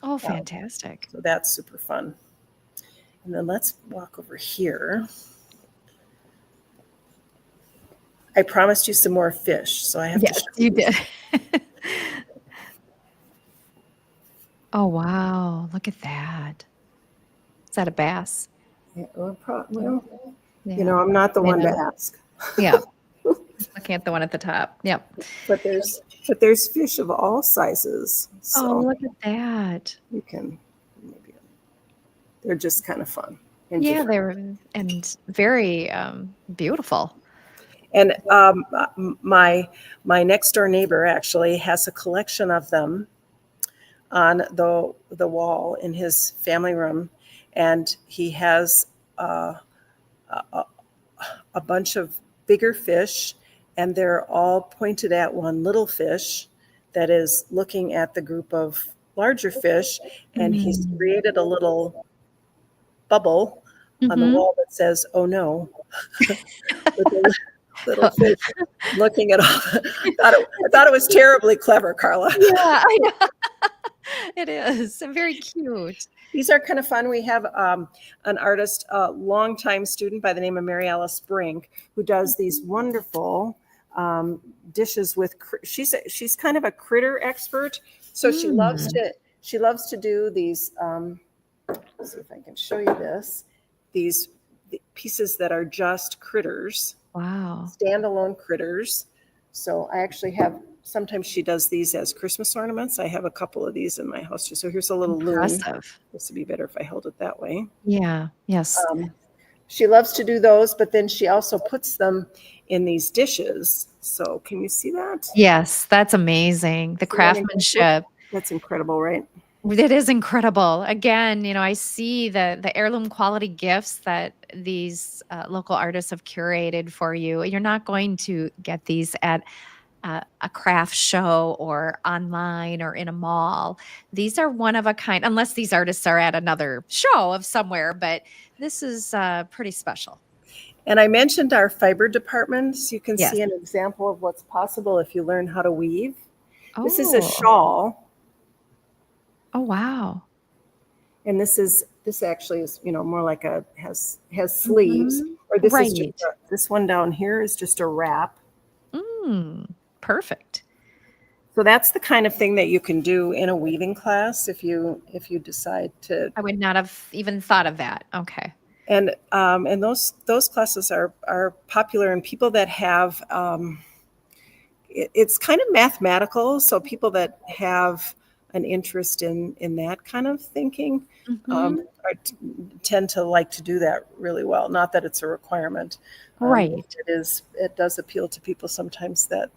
Speaker 1: Oh, fantastic.
Speaker 2: So that's super fun. And then let's walk over here. I promised you some more fish, so I have to show
Speaker 1: you did. Oh, wow, look at that. Is that a bass?
Speaker 2: Yeah, I'm not the one to ask.
Speaker 1: Yeah. Looking at the one at the top. Yep.
Speaker 2: But there's fish of all sizes. So
Speaker 1: look at that.
Speaker 2: You can they're just kind of fun.
Speaker 1: Yeah, they're very beautiful.
Speaker 2: And my next door neighbor actually has a collection of them on the wall in his family room, and he has a bunch of bigger fish, and they're all pointed at one little fish that is looking at the group of larger fish, and he's created a little bubble on the wall that says, "Oh no." With the little fish looking at all. I thought it was terribly clever, Carla.
Speaker 1: Yeah, I know. It is very cute.
Speaker 2: These are kind of fun. We have an artist, a longtime student by the name of Mary Alice Brink, who does these wonderful dishes with. She's kind of a critter expert, so she loves to do these. Let's see if I can show you this. These pieces that are just critters.
Speaker 1: Wow.
Speaker 2: Standalone critters. So I actually have. Sometimes she does these as Christmas ornaments. I have a couple of these in my house too. So here's a little loon. This would be better if I held it that way.
Speaker 1: Yeah. Yes.
Speaker 2: She loves to do those, but then she also puts them in these dishes. So can you see that?
Speaker 1: Yes, that's amazing. The craftsmanship.
Speaker 2: That's incredible, right?
Speaker 1: It is incredible. Again, I see the heirloom-quality gifts that these local artists have curated for you. You're not going to get these at a craft show or online or in a mall. These are one of a kind, unless these artists are at another show of somewhere, but this is pretty special.
Speaker 2: And I mentioned our fiber departments. You can
Speaker 1: Yes.
Speaker 2: see an example of what's possible if you learn how to weave. This is a
Speaker 1: Oh,
Speaker 2: shawl,
Speaker 1: oh, wow.
Speaker 2: and this actually is, more like has sleeves.
Speaker 1: Mhm.
Speaker 2: Or this is just
Speaker 1: Right.
Speaker 2: this one down here is just a wrap.
Speaker 1: Perfect.
Speaker 2: So that's the kind of thing that you can do in a weaving class if you decide to.
Speaker 1: I would not have even thought of that. Okay.
Speaker 2: And those classes are popular, and people that have it's kind of mathematical. So people that have an interest in that kind of thinking
Speaker 1: Mhm.
Speaker 2: tend to like to do that really well. Not that it's a requirement.
Speaker 1: Right.
Speaker 2: It does appeal to people sometimes that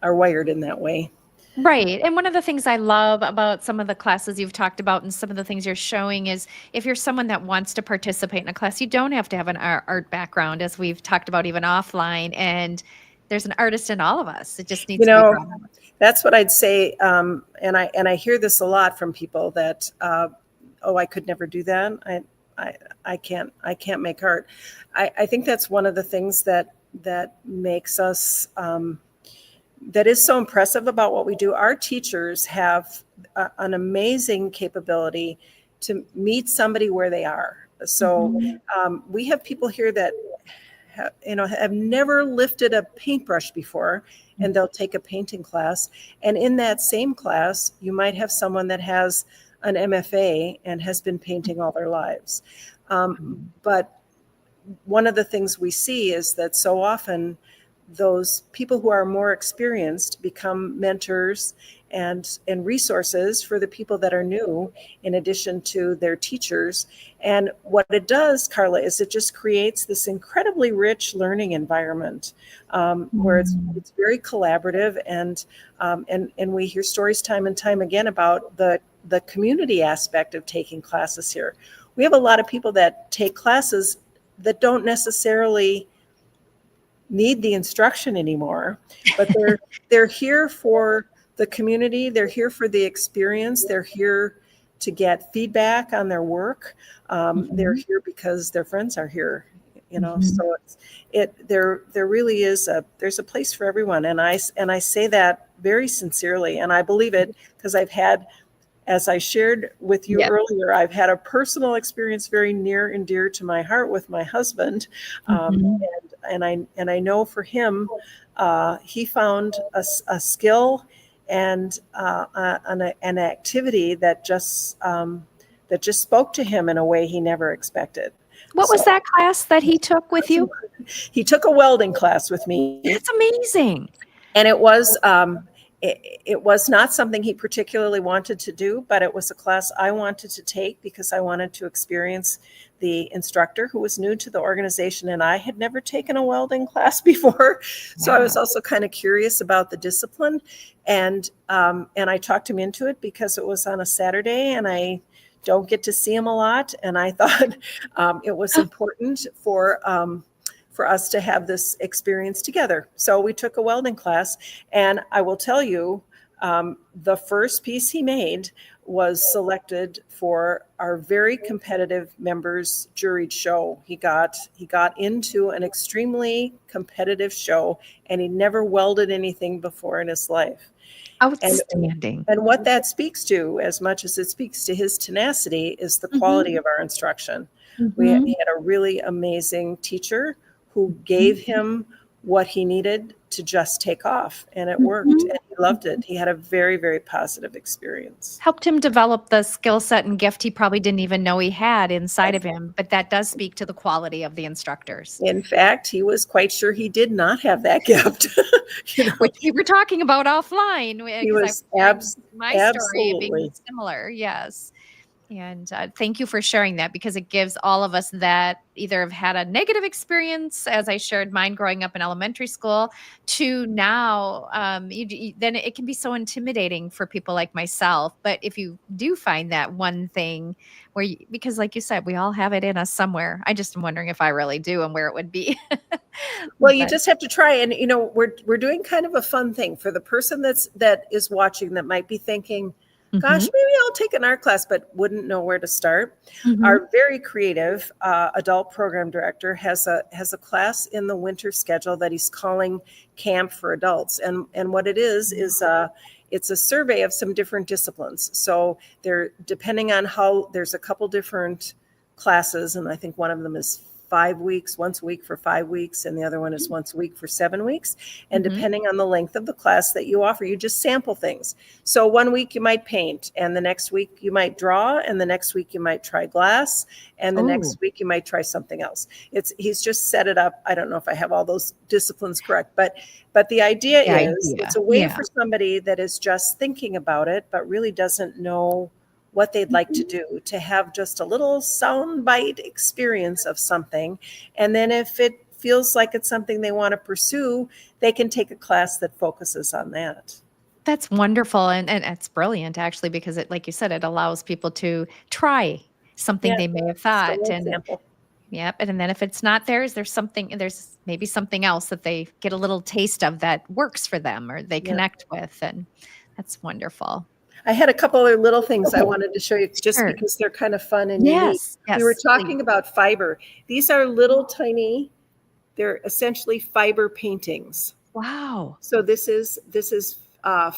Speaker 2: are wired in that way.
Speaker 1: Right. And one of the things I love about some of the classes you've talked about and some of the things you're showing is if you're someone that wants to participate in a class, you don't have to have an art background, as we've talked about even offline. And there's an artist in all of us. It just
Speaker 2: You
Speaker 1: needs to be
Speaker 2: know,
Speaker 1: brought out.
Speaker 2: that's what I'd say. And I hear this a lot from people that, oh, I could never do that. I can't make art. I think that's one of the things that makes us, that is so impressive about what we do. Our teachers have an amazing capability to meet somebody where they are. So
Speaker 1: Mhm.
Speaker 2: we have people here that have never lifted a paintbrush before, and they'll take a painting class. And in that same class, you might have someone that has an MFA and has been painting all their lives. But one of the things we see is that so often those people who are more experienced become mentors and resources for the people that are new, in addition to their teachers. And what it does, Carla, is it just creates this incredibly rich learning environment, where it's very collaborative, and we hear stories time and time again about the community aspect of taking classes here. We have a lot of people that take classes that don't necessarily need the instruction anymore, but they're here for the community. They're here for the experience. They're here to get feedback on their work. They're
Speaker 1: Mhm.
Speaker 2: here because their friends are here.
Speaker 1: Mhm.
Speaker 2: So there really is there's a place for everyone, and I say that very sincerely, and I believe it because as I shared with you
Speaker 1: Yeah.
Speaker 2: earlier, I've had a personal experience very near and dear to my heart with my husband,
Speaker 1: Mhm.
Speaker 2: and I know for him, he found a skill and an activity that just spoke to him in a way he never expected.
Speaker 1: What was
Speaker 2: So
Speaker 1: that class that he took with you?
Speaker 2: he took a welding class with me,
Speaker 1: That's amazing.
Speaker 2: and it was not something he particularly wanted to do, but it was a class I wanted to take because I wanted to experience the instructor, who was new to the organization, and I had never taken a welding class before. So I
Speaker 1: Yeah.
Speaker 2: was also kind of curious about the discipline, and I talked him into it because it was on a Saturday, and I don't get to see him a lot, and I thought it was important for us to have this experience together. So we took a welding class, and I will tell you, the first piece he made was selected for our very competitive members juried show. He got into an extremely competitive show, and he never welded anything before in his life. And
Speaker 1: Outstanding.
Speaker 2: and what that speaks to, as much as it speaks to his tenacity, is the
Speaker 1: Mhm.
Speaker 2: quality of our instruction. He
Speaker 1: Mhm.
Speaker 2: had a really amazing teacher who
Speaker 1: Mhm.
Speaker 2: gave him what he needed to just take off, and it worked,
Speaker 1: Mhm.
Speaker 2: and he loved it. He had a very, very positive experience.
Speaker 1: Helped him develop the skill set and gift he probably didn't even know he had inside of
Speaker 2: Yes.
Speaker 1: him, but that does speak to the quality of the instructors,
Speaker 2: In fact, he was quite sure he did not have that gift. you know,
Speaker 1: which we were talking about offline
Speaker 2: he
Speaker 1: because I was
Speaker 2: was
Speaker 1: sharing my story being
Speaker 2: absolutely.
Speaker 1: similar. Yes. And thank you for sharing that, because it gives all of us that either have had a negative experience, as I shared mine growing up in elementary school, to now, then it can be so intimidating for people like myself. But if you do find that one thing where, because like you said, we all have it in us somewhere. I just am wondering if I really do and where it would be.
Speaker 2: Well, you
Speaker 1: But
Speaker 2: just have to try. And, we're doing kind of a fun thing for the person that is watching that might be thinking, gosh,
Speaker 1: Mhm,
Speaker 2: maybe I'll take an art class, but wouldn't know where to start.
Speaker 1: mhm.
Speaker 2: Our very creative adult program director has a class in the winter schedule that he's calling Camp for Adults, and what it is it's a survey of some different disciplines. So they're depending on how there's a couple different classes, and I think one of them is 5 weeks, once a week for 5 weeks, and the other one is once a week for 7 weeks. And
Speaker 1: Mhm.
Speaker 2: depending on the length of the class that you offer, you just sample things. So one week you might paint, and the next week you might draw, and the next week you might try glass, and the
Speaker 1: Oh,
Speaker 2: next week you might try something else. He's just set it up. I don't know if I have all those disciplines correct, but the idea
Speaker 1: the
Speaker 2: is it's
Speaker 1: idea.
Speaker 2: a way
Speaker 1: Yeah.
Speaker 2: for somebody that is just thinking about it, but really doesn't know what they'd like to do, to have just a little soundbite experience of something. And then if it feels like it's something they want to pursue, they can take a class that focuses on that.
Speaker 1: That's wonderful, and it's brilliant actually, because it, like you said, it allows people to try something
Speaker 2: Yeah,
Speaker 1: they may have
Speaker 2: just a
Speaker 1: thought,
Speaker 2: little
Speaker 1: and
Speaker 2: example.
Speaker 1: yep, and then if it's not theirs, there's maybe something else that they get a little taste of that works for them or they
Speaker 2: Yeah.
Speaker 1: connect with, and that's wonderful.
Speaker 2: I had a couple other little things I
Speaker 1: Oh,
Speaker 2: wanted to show you just
Speaker 1: sure.
Speaker 2: because they're kind of fun and unique.
Speaker 1: Yes,
Speaker 2: We were
Speaker 1: yes, please.
Speaker 2: talking about fiber. These are little tiny, they're essentially fiber paintings.
Speaker 1: Wow.
Speaker 2: So this is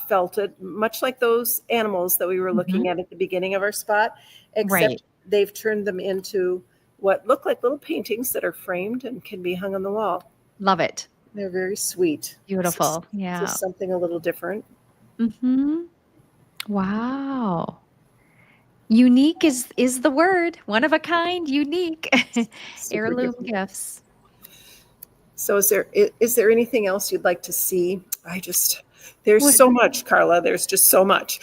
Speaker 2: felted, much like those animals that we were looking
Speaker 1: Mhm.
Speaker 2: at the beginning of our spot,
Speaker 1: Right.
Speaker 2: except they've turned them into what look like little paintings that are framed and can be hung on the wall.
Speaker 1: Love it.
Speaker 2: They're very sweet.
Speaker 1: Beautiful.
Speaker 2: Just
Speaker 1: Yeah.
Speaker 2: something a little different.
Speaker 1: Mhm. Wow. Unique is the word. One of a kind, unique.
Speaker 2: Super
Speaker 1: Heirloom
Speaker 2: different.
Speaker 1: gifts.
Speaker 2: So is there anything else you'd like to see? There's so much, Carla. There's just so much.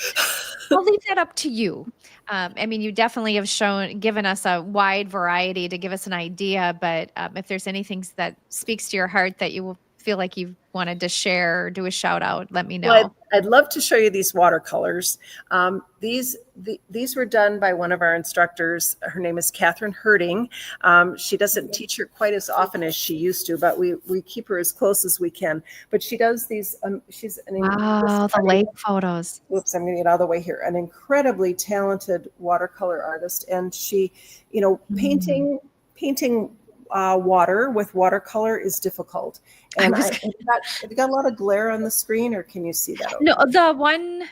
Speaker 1: I'll leave that up to you. I mean, you definitely have given us a wide variety to give us an idea, but if there's anything that speaks to your heart that you will feel like you wanted to share or do a shout out, let me
Speaker 2: Well,
Speaker 1: know.
Speaker 2: I'd love to show you these watercolors. These were done by one of our instructors. Her name is Catherine Herding. She doesn't teach here quite as often as she used to, but we keep her as close as we can. But she does these. She's
Speaker 1: Wow, the lake photos.
Speaker 2: Oops, I'm going to get out of the way here. An incredibly talented watercolor artist, and she,
Speaker 1: Mm.
Speaker 2: painting water with watercolor is difficult.
Speaker 1: I
Speaker 2: And
Speaker 1: was
Speaker 2: have you got a lot of glare on the screen, or can you see that
Speaker 1: no,
Speaker 2: okay?
Speaker 1: the one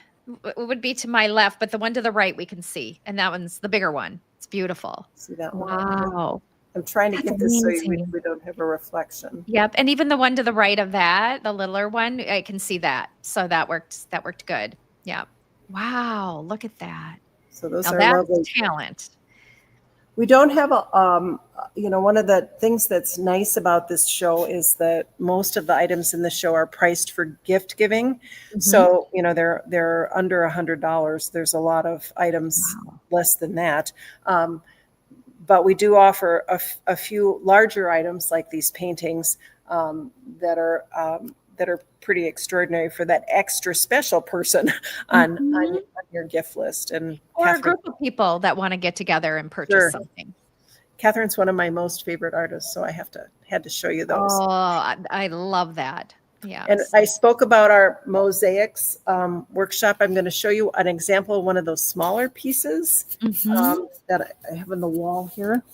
Speaker 1: would be to my left, but the one to the right we can see, and that one's the bigger one. It's beautiful.
Speaker 2: See that one?
Speaker 1: Wow,
Speaker 2: I'm trying to
Speaker 1: that's
Speaker 2: get this so
Speaker 1: amazing.
Speaker 2: we don't have a reflection.
Speaker 1: Yep, and even the one to the right of that, the littler one, I can see that. So that worked good. Yep. Wow, look at that.
Speaker 2: So those
Speaker 1: Now
Speaker 2: are
Speaker 1: that's
Speaker 2: lovely.
Speaker 1: talent.
Speaker 2: We don't have one of the things that's nice about this show is that most of the items in the show are priced for gift giving.
Speaker 1: Mhm.
Speaker 2: So, they're under $100. There's a lot of items
Speaker 1: Wow.
Speaker 2: less than that. But we do offer a few larger items like these paintings that are pretty extraordinary for that extra special person on
Speaker 1: Mhm.
Speaker 2: your gift list. And
Speaker 1: Or a group of people that wanna get together and purchase
Speaker 2: Sure.
Speaker 1: something.
Speaker 2: Catherine's one of my most favorite artists, so I had to show you those.
Speaker 1: Oh, I love that.
Speaker 2: And
Speaker 1: Yes.
Speaker 2: I spoke about our mosaics workshop. I'm going to show you an example of one of those smaller pieces
Speaker 1: Mhm.
Speaker 2: that I have on the wall here.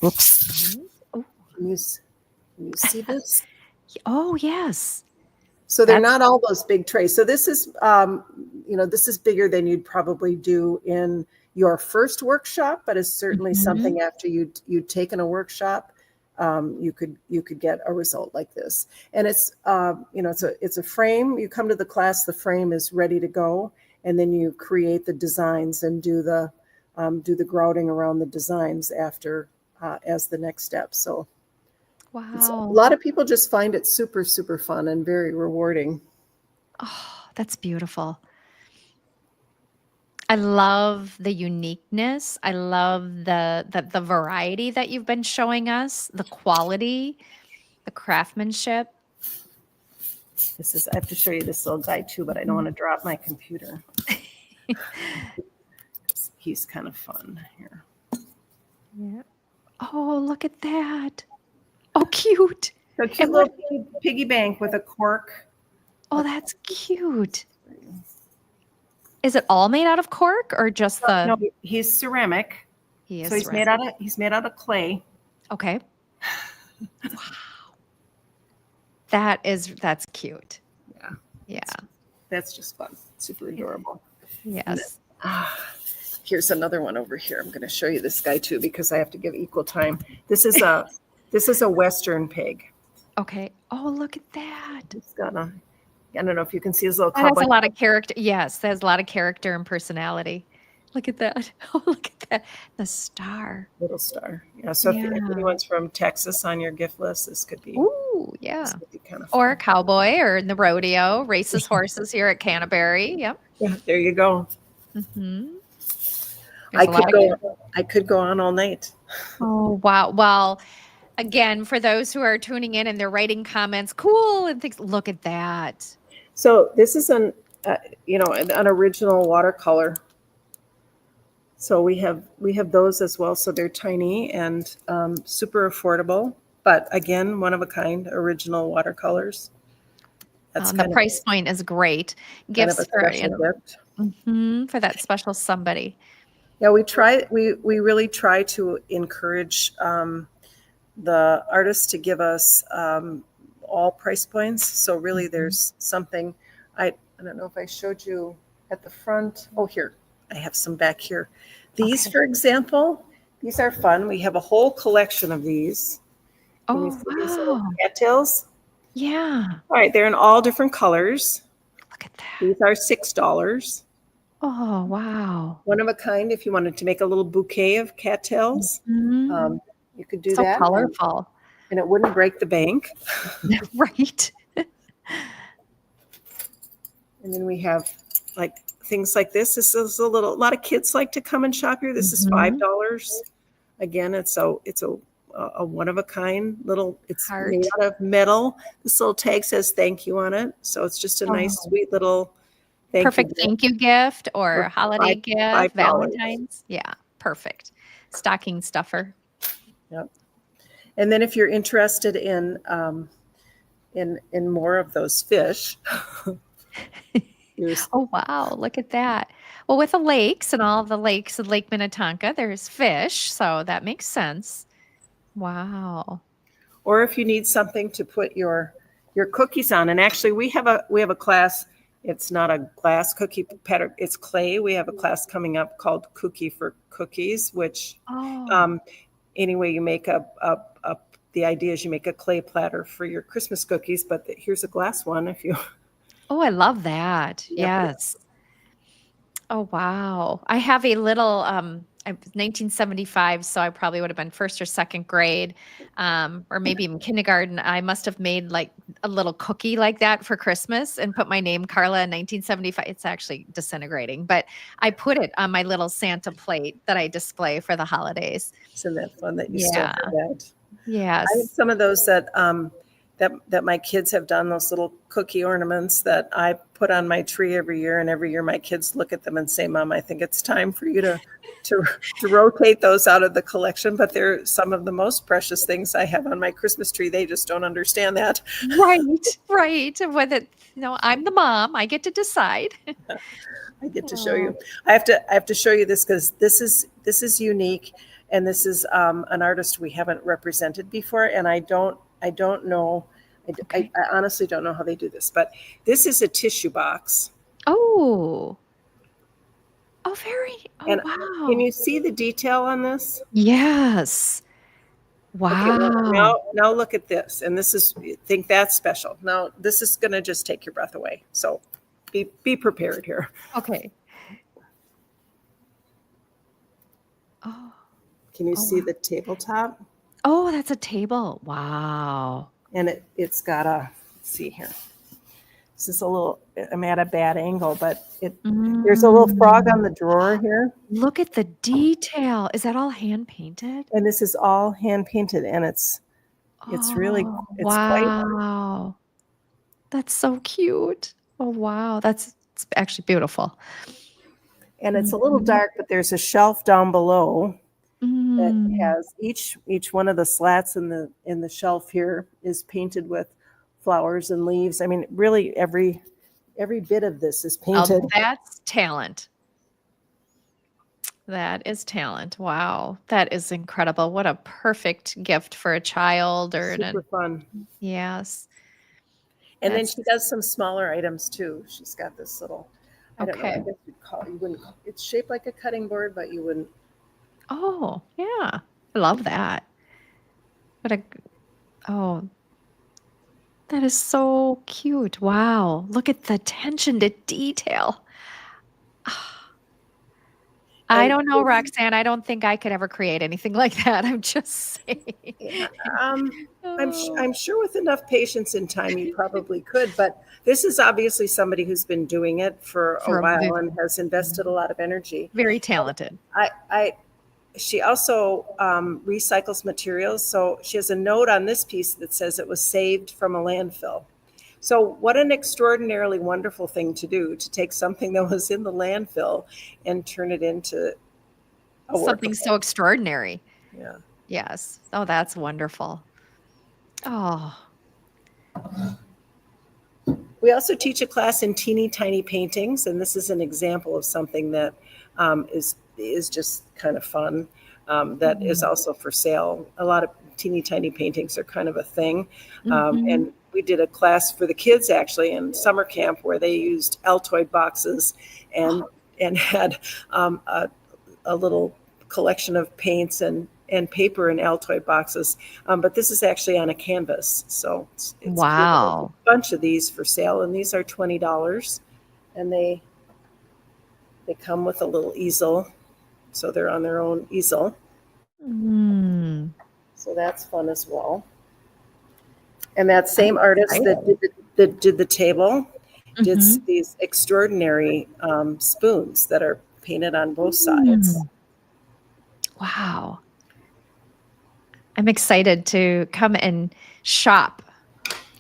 Speaker 2: Oops.
Speaker 1: Oh.
Speaker 2: Can you see this?
Speaker 1: Oh, yes.
Speaker 2: So they're
Speaker 1: That's
Speaker 2: not all those big trays. So this is bigger than you'd probably do in your first workshop, but it's certainly
Speaker 1: mhm.
Speaker 2: something after you'd taken a workshop, you could get a result like this. And it's a frame. You come to the class, the frame is ready to go, and then you create the designs and do the grouting around the designs after as the next step. So a
Speaker 1: Wow.
Speaker 2: lot of people just find it super, super fun and very rewarding.
Speaker 1: Oh, that's beautiful. I love the uniqueness. I love the variety that you've been showing us, the quality, the craftsmanship.
Speaker 2: I have to show you this little guy too, but I don't want to drop my computer. He's kind of fun here.
Speaker 1: Yeah. Oh, look at that. Oh, cute.
Speaker 2: So cute
Speaker 1: And
Speaker 2: little piggy bank with a cork.
Speaker 1: oh, that's cute. Is it all made out of cork or just the?
Speaker 2: No, he's ceramic.
Speaker 1: He is
Speaker 2: So he's made out of clay.
Speaker 1: Okay. Wow. That's cute.
Speaker 2: Yeah.
Speaker 1: Yeah.
Speaker 2: That's just fun. Super adorable.
Speaker 1: Yes.
Speaker 2: Here's another one over here. I'm going to show you this guy too because I have to give equal time. This is a Western pig.
Speaker 1: Okay. Oh, look at that.
Speaker 2: It's got I don't know if you can see his little
Speaker 1: That has
Speaker 2: cowboy.
Speaker 1: a lot of character. Yes, that has a lot of character and personality. Look at that. Oh, look at that. The star.
Speaker 2: Little star. Yeah. So if anyone's from Texas on your gift list, this could be.
Speaker 1: Ooh, yeah.
Speaker 2: This could be kind of fun.
Speaker 1: Or a cowboy or in the rodeo, races horses here at Canterbury. Yep.
Speaker 2: Yeah, there you go.
Speaker 1: Mm-hmm.
Speaker 2: I could go on all night.
Speaker 1: Oh, wow. Well, again, for those who are tuning in and they're writing comments, cool, and things, look at that.
Speaker 2: So this is an original watercolor. So we have those as well. So they're tiny and super affordable, but again, one of a kind, original watercolors. That's
Speaker 1: The price point is great. Gifts for
Speaker 2: gift.
Speaker 1: For that special somebody.
Speaker 2: Yeah, we really try to encourage the artists to give us all price points. So really there's something, I don't know if I showed you at the front. Oh, here, I have some back here. These, for example, these are fun. We have a whole collection of these.
Speaker 1: Oh,
Speaker 2: These little
Speaker 1: wow.
Speaker 2: cattails.
Speaker 1: Yeah.
Speaker 2: All right, they're in all different colors.
Speaker 1: Look at that.
Speaker 2: These are $6.
Speaker 1: Oh, wow.
Speaker 2: One of a kind. If you wanted to make a little bouquet of cattails, you could do that.
Speaker 1: So colorful.
Speaker 2: And it wouldn't break the bank.
Speaker 1: Right.
Speaker 2: And then we have like things like this. This is a lot of kids like to come and shop here. This is $5. Again, it's a one of a kind little, it's
Speaker 1: Heart.
Speaker 2: made out of metal. This little tag says thank you on it. So it's just a nice, sweet little
Speaker 1: perfect thank you gift or holiday gift,
Speaker 2: $5.
Speaker 1: Valentine's. Yeah, perfect. Stocking stuffer.
Speaker 2: Yep. And then if you're interested in more of those fish.
Speaker 1: Oh, wow. Look at that. Well, with the lakes and all the lakes of Lake Minnetonka, there's fish. So that makes sense. Wow.
Speaker 2: Or if you need something to put your cookies on. And actually we have a class. It's not a glass cookie pattern. It's clay. We have a class coming up called Cookie for Cookies, which anyway, you make the idea is you make a clay platter for your Christmas cookies, but here's a glass one if you.
Speaker 1: Oh, I love that. Yes. Oh, wow. I have a little, 1975, so I probably would have been first or second grade, or maybe even kindergarten. I must have made like a little cookie like that for Christmas and put my name, Carla, in 1975. It's actually disintegrating, but I put it on my little Santa plate that I display for the holidays.
Speaker 2: Isn't that fun that you still have that?
Speaker 1: Yes.
Speaker 2: I have some of those that my kids have done, those little cookie ornaments that I put on my tree every year. And every year my kids look at them and say, Mom, I think it's time for you to rotate those out of the collection. But they're some of the most precious things I have on my Christmas tree. They just don't understand that.
Speaker 1: Right. Whether, I'm the mom, I get to decide.
Speaker 2: I get to show you. I have to show you this because this is unique. And this is an artist we haven't represented before. And I don't know. I honestly don't know how they do this, but this is a tissue box.
Speaker 1: Oh, wow.
Speaker 2: Can you see the detail on this?
Speaker 1: Yes. Wow.
Speaker 2: Okay, now look at this. And think that's special. Now this is going to just take your breath away. So be prepared here.
Speaker 1: Okay. Oh.
Speaker 2: Can you see the tabletop?
Speaker 1: Oh, that's a table. Wow.
Speaker 2: And it's got let's see here. This is I'm at a bad angle, but there's a little frog on the drawer here.
Speaker 1: Look at the detail. Is that all hand painted?
Speaker 2: And this is all hand painted, and it's really,
Speaker 1: Oh,
Speaker 2: it's quite,
Speaker 1: wow. That's so cute. Oh, wow. It's actually beautiful.
Speaker 2: and it's a little dark, but there's a shelf down below that
Speaker 1: Mm.
Speaker 2: has each one of the slats in the shelf here is painted with flowers and leaves. I mean, really every bit of this is painted.
Speaker 1: Oh, that's talent. That is talent. Wow. That is incredible. What a perfect gift for a child or
Speaker 2: Super fun.
Speaker 1: yes.
Speaker 2: And then she does some smaller items too. She's got this little, I don't know, I
Speaker 1: Okay.
Speaker 2: guess you wouldn't, it's shaped like a cutting board, but you wouldn't.
Speaker 1: Oh, yeah. I love that. Oh, that is so cute. Wow. Look at the attention to detail. I don't know, Roxanne. I don't think I could ever create anything like that. I'm just saying.
Speaker 2: Yeah,
Speaker 1: Oh.
Speaker 2: I'm sure with enough patience and time you probably could, but this is obviously somebody who's been doing it for a while and has invested a lot of energy.
Speaker 1: Very talented.
Speaker 2: She also recycles materials. So she has a note on this piece that says it was saved from a landfill. So what an extraordinarily wonderful thing to do, to take something that was in the landfill and turn it into
Speaker 1: Something so extraordinary.
Speaker 2: Yeah.
Speaker 1: Yes. Oh, that's wonderful. Oh.
Speaker 2: We also teach a class in teeny tiny paintings, and this is an example of something that is just kind of fun. That is also for sale. A lot of teeny tiny paintings are kind of a thing, and we did a class for the kids actually in summer camp where they used Altoid boxes and had a little collection of paints and paper in Altoid boxes. But this is actually on a canvas. So it's
Speaker 1: wow.
Speaker 2: A bunch of these for sale, and these are $20, and they come with a little easel. So they're on their own easel. So that's fun as well. And that same artist that did the table did these extraordinary spoons that are painted on both sides.
Speaker 1: Wow. I'm excited to come and shop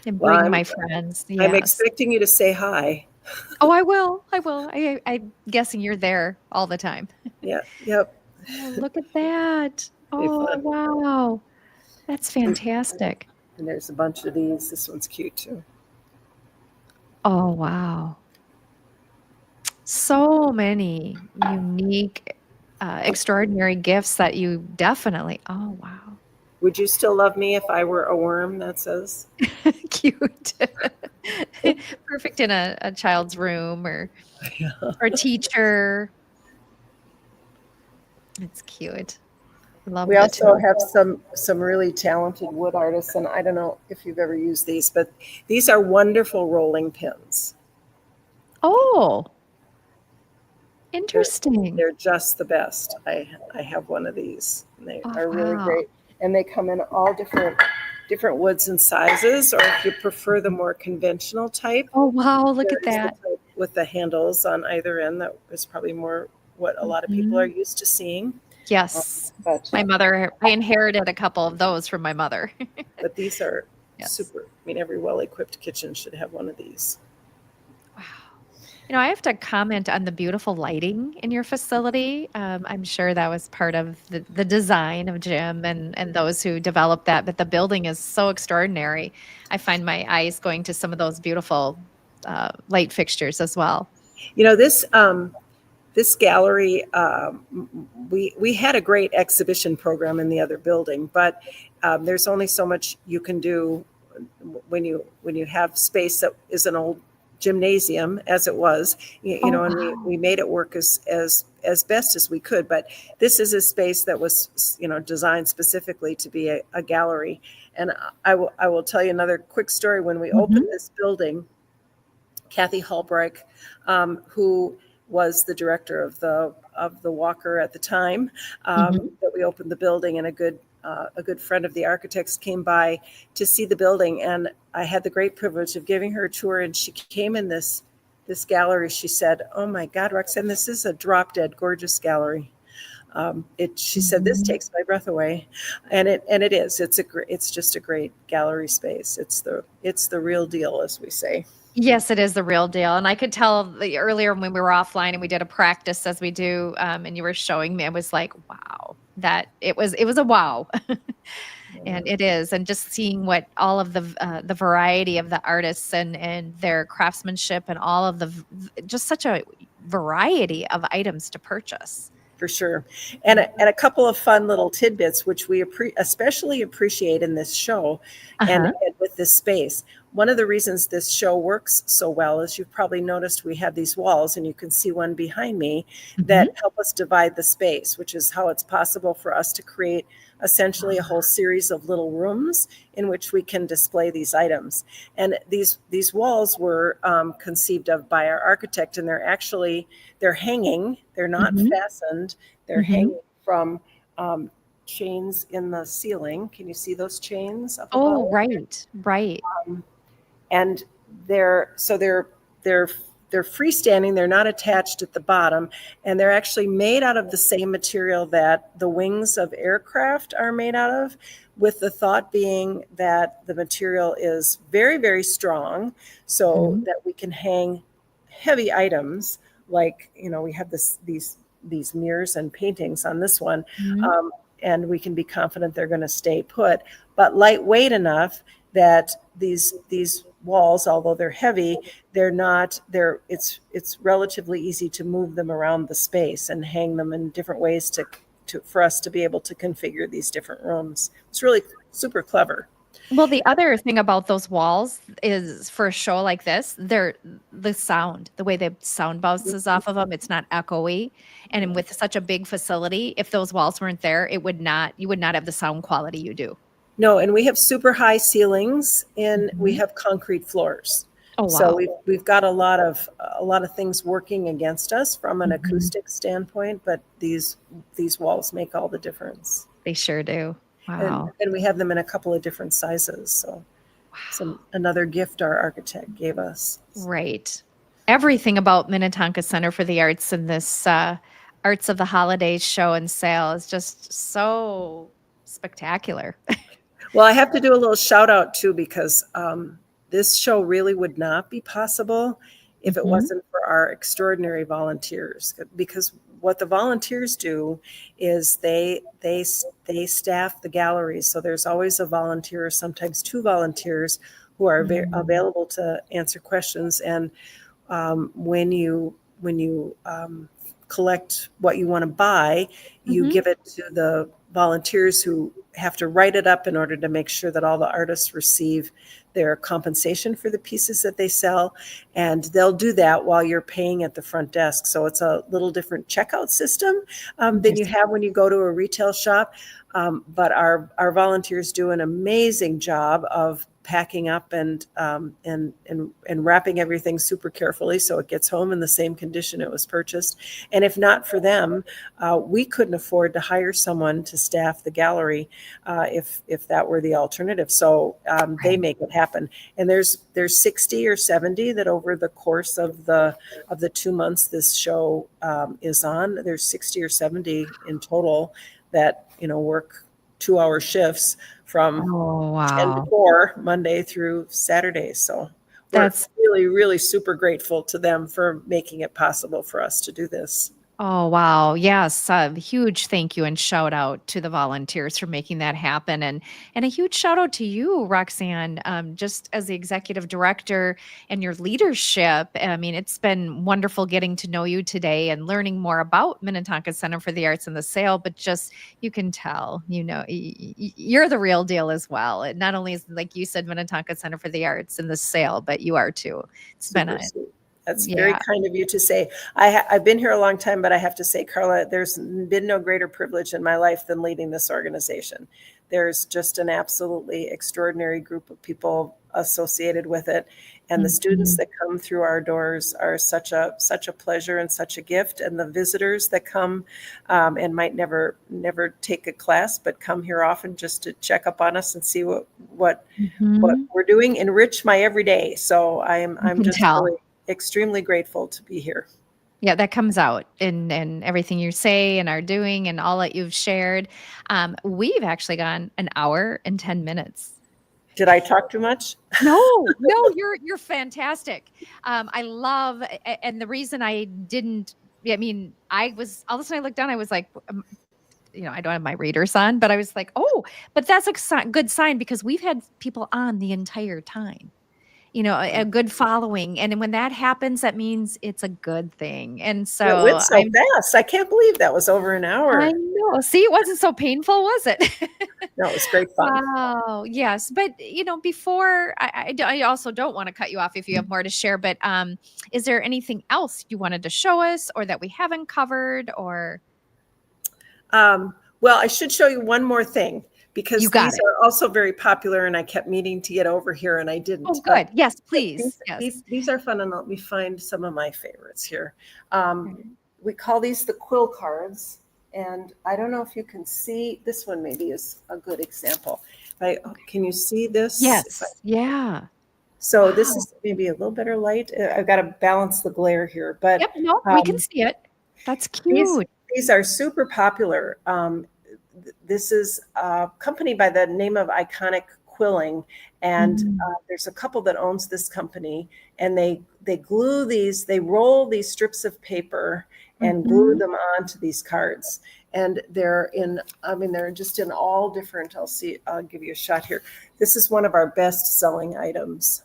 Speaker 1: and bring my friends. Yes.
Speaker 2: I'm expecting you to say hi.
Speaker 1: Oh, I will. I'm guessing you're there all the time.
Speaker 2: Yeah. Yep.
Speaker 1: Oh, look at that. Oh, wow. That's fantastic.
Speaker 2: And there's a bunch of these. This one's cute too.
Speaker 1: Oh, wow. So many unique, extraordinary gifts that you definitely, oh, wow.
Speaker 2: Would you still love me if I were a worm, that says?
Speaker 1: Cute. Perfect in a child's room or a teacher. It's cute.
Speaker 2: We also have some really talented wood artists, and I don't know if you've ever used these, but these are wonderful rolling pins.
Speaker 1: Oh, interesting.
Speaker 2: They're just the best. I have one of these, and they are really great. And they come in all different woods and sizes, or if you prefer the more conventional type.
Speaker 1: Oh, wow, look at that.
Speaker 2: With the handles on either end, that is probably more what a lot of people are used to seeing.
Speaker 1: Yes. My mother, I inherited a couple of those from my mother.
Speaker 2: But these are super. I mean, every well-equipped kitchen should have one of these.
Speaker 1: Wow. You know, I have to comment on the beautiful lighting in your facility. I'm sure that was part of the design of Jim and those who developed that, but the building is so extraordinary. I find my eyes going to some of those beautiful light fixtures as well.
Speaker 2: You know, this gallery, we had a great exhibition program in the other building, but there's only so much you can do when you have space that is an old gymnasium, as it was, you know, and we made it work as best as we could. But this is a space that was, you know, designed specifically to be a gallery. And I will tell you another quick story. When we opened this building, Kathy Hallbreich, who was the director of the Walker at the time, that we opened the building, and a good friend of the architects came by to see the building, and I had the great privilege of giving her a tour, and she came in this this gallery, she said, "Oh my God, Roxanne, this is a drop dead gorgeous gallery." She said, "This takes my breath away," and it is. It's just a great gallery space. It's the real deal, as we say.
Speaker 1: Yes, it is the real deal. And I could tell earlier when we were offline and we did a practice as we do, and you were showing me, I was like, wow, that it was a wow. And it is. And just seeing what all of the variety of the artists and their craftsmanship and all of just such a variety of items to purchase.
Speaker 2: For sure. And a couple of fun little tidbits, which we especially appreciate in this show and with this space. One of the reasons this show works so well is you've probably noticed we have these walls, and you can see one behind me, that help us divide the space, which is how it's possible for us to create essentially a whole series of little rooms in which we can display these items. And these walls were conceived of by our architect, and they're hanging. They're not fastened. They're hanging from chains in the ceiling. Can you see those chains up above?
Speaker 1: Oh, right.
Speaker 2: And they're freestanding. They're not attached at the bottom, and they're actually made out of the same material that the wings of aircraft are made out of, with the thought being that the material is very, very strong, so that we can hang heavy items like, we have these mirrors and paintings on this one, and we can be confident they're going to stay put, but lightweight enough that these walls, although they're heavy, it's relatively easy to move them around the space and hang them in different ways for us to be able to configure these different rooms. It's really super clever.
Speaker 1: Well, the other thing about those walls is, for a show like this, the sound, the way the sound bounces off of them, it's not echoey. And with such a big facility, if those walls weren't there, you would not have the sound quality you do.
Speaker 2: No, and we have super high ceilings, and we have concrete floors. Oh, wow. So we've got a lot of things working against us from an acoustic standpoint, but these walls make all the difference.
Speaker 1: They sure do. Wow.
Speaker 2: And we have them in a couple of different sizes. So another gift our architect gave us.
Speaker 1: Right. Everything about Minnetonka Center for the Arts and this Arts of the Holidays show and sale is just so spectacular.
Speaker 2: Well, I have to do a little shout out too, because this show really would not be possible if it wasn't for our extraordinary volunteers. Because what the volunteers do is they staff the galleries. So there's always a volunteer, or sometimes two volunteers, who are available to answer questions. And when you collect what you want to buy, you give it to the volunteers, who have to write it up in order to make sure that all the artists receive their compensation for the pieces that they sell. And they'll do that while you're paying at the front desk. So it's a little different checkout system than you have when you go to a retail shop. But our volunteers do an amazing job of packing up and wrapping everything super carefully so it gets home in the same condition it was purchased. And if not for them, we couldn't afford to hire someone to staff the gallery if that were the alternative. So they make it happen. And there's 60 or 70 that over the course of the 2 months this show is on. There's 60 or 70 in total that work 2-hour shifts from 10 to 4 Monday through Saturday. So that's really, really super grateful to them for making it possible for us to do this.
Speaker 1: Oh, wow. Yes. A huge thank you and shout out to the volunteers for making that happen. And a huge shout out to you, Roxanne, just as the executive director and your leadership. I mean, it's been wonderful getting to know you today and learning more about Minnetonka Center for the Arts and the Sale, but just, you can tell, you're the real deal as well. It not only is, like you said, Minnetonka Center for the Arts and the Sale, but you are too. It's been
Speaker 2: That's very kind of you to say. I've been here a long time, but I have to say, Carla, there's been no greater privilege in my life than leading this organization. There's just an absolutely extraordinary group of people associated with it. And the students that come through our doors are such a pleasure and such a gift. And the visitors that come and might never take a class, but come here often just to check up on us and see what we're doing, enrich my everyday. So I'm just really extremely grateful to be here.
Speaker 1: Yeah, that comes out in everything you say and are doing and all that you've shared. We've actually gone an hour and 10 minutes.
Speaker 2: Did I talk too much?
Speaker 1: No, you're fantastic. I love, and the reason I didn't, I mean, I was all of a sudden I looked down, I was like, I don't have my readers on, but I was like, oh, but that's a good sign because we've had people on the entire time. A good following. And when that happens, that means it's a good thing. And
Speaker 2: It went
Speaker 1: so
Speaker 2: so fast. I can't believe that was over an hour.
Speaker 1: I know. See, it wasn't so painful, was it?
Speaker 2: No, it was great fun.
Speaker 1: Wow. Yes. But, before I also don't want to cut you off if you have more to share, but is there anything else you wanted to show us or that we haven't covered or?
Speaker 2: Well, I should show you one more thing because
Speaker 1: You got
Speaker 2: these
Speaker 1: it.
Speaker 2: are also very popular and I kept meaning to get over here and I didn't.
Speaker 1: Oh, good. Yes, please. Yes.
Speaker 2: These are fun and let me find some of my favorites here.
Speaker 1: Okay.
Speaker 2: We call these the quill cards. And I don't know if you can see, this one maybe is a good example. Can you see this?
Speaker 1: Yes. Yeah.
Speaker 2: So this is maybe a little better light. I've got to balance the glare here, but
Speaker 1: Yep. No, we can see it. That's cute.
Speaker 2: These are super popular. This is a company by the name of Iconic Quilling, and there's a couple that owns this company, and they glue these, they roll these strips of paper and glue them onto these cards. And they're just in all different, I'll give you a shot here. This is one of our best selling items.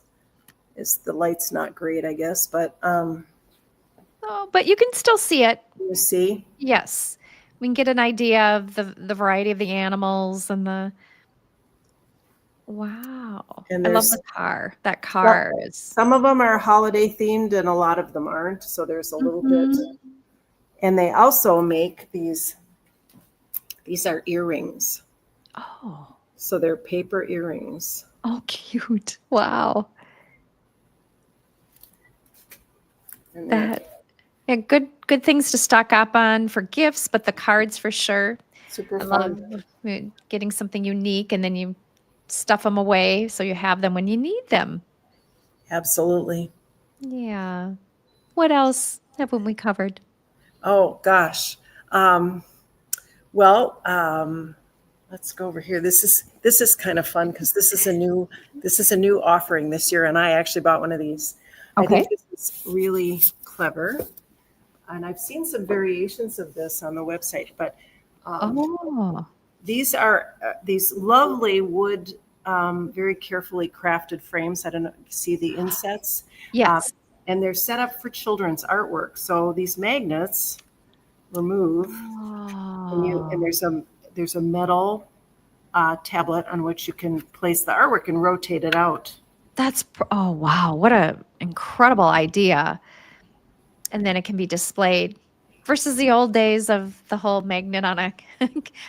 Speaker 2: The light's not great, I guess, but
Speaker 1: but you can still see it.
Speaker 2: you see?
Speaker 1: Yes. We can get an idea of the variety of the animals and wow.
Speaker 2: And
Speaker 1: I love the car. That car is.
Speaker 2: Some of them are holiday themed and a lot of them aren't. So there's a little bit. And they also make these are earrings.
Speaker 1: Oh.
Speaker 2: So they're paper earrings.
Speaker 1: Oh, cute. Wow.
Speaker 2: And
Speaker 1: yeah, good things to stock up on for gifts, but the cards for sure.
Speaker 2: super
Speaker 1: I
Speaker 2: fun.
Speaker 1: love getting something unique and then you stuff them away so you have them when you need them.
Speaker 2: Absolutely.
Speaker 1: Yeah. What else haven't we covered?
Speaker 2: Oh gosh. Let's go over here. This is kind of fun because this is a new offering this year, and I actually bought one of these.
Speaker 1: Okay.
Speaker 2: I think this is really clever, and I've seen some variations of this on the website. But these are these lovely wood, very carefully crafted frames. I don't know if you see the insets.
Speaker 1: Yes.
Speaker 2: And they're set up for children's artwork. So these magnets remove, and there's a metal tablet on which you can place the artwork and rotate it out.
Speaker 1: Oh wow, what a incredible idea. And then it can be displayed versus the old days of the whole magnet on a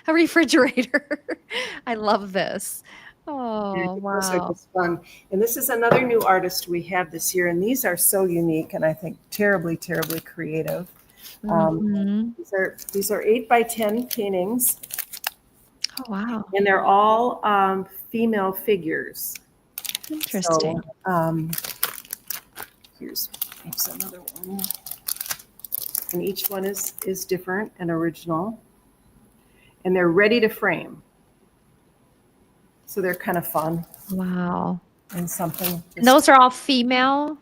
Speaker 1: refrigerator. I love this. Oh, wow.
Speaker 2: Those are just fun. And this is another new artist we have this year, and these are so unique and I think terribly, terribly creative. These are 8x10 paintings.
Speaker 1: Oh, wow.
Speaker 2: And they're all female figures.
Speaker 1: Interesting.
Speaker 2: So, here's another one. And each one is different and original. And they're ready to frame. So they're kind of fun.
Speaker 1: Wow.
Speaker 2: And something.
Speaker 1: And those are all female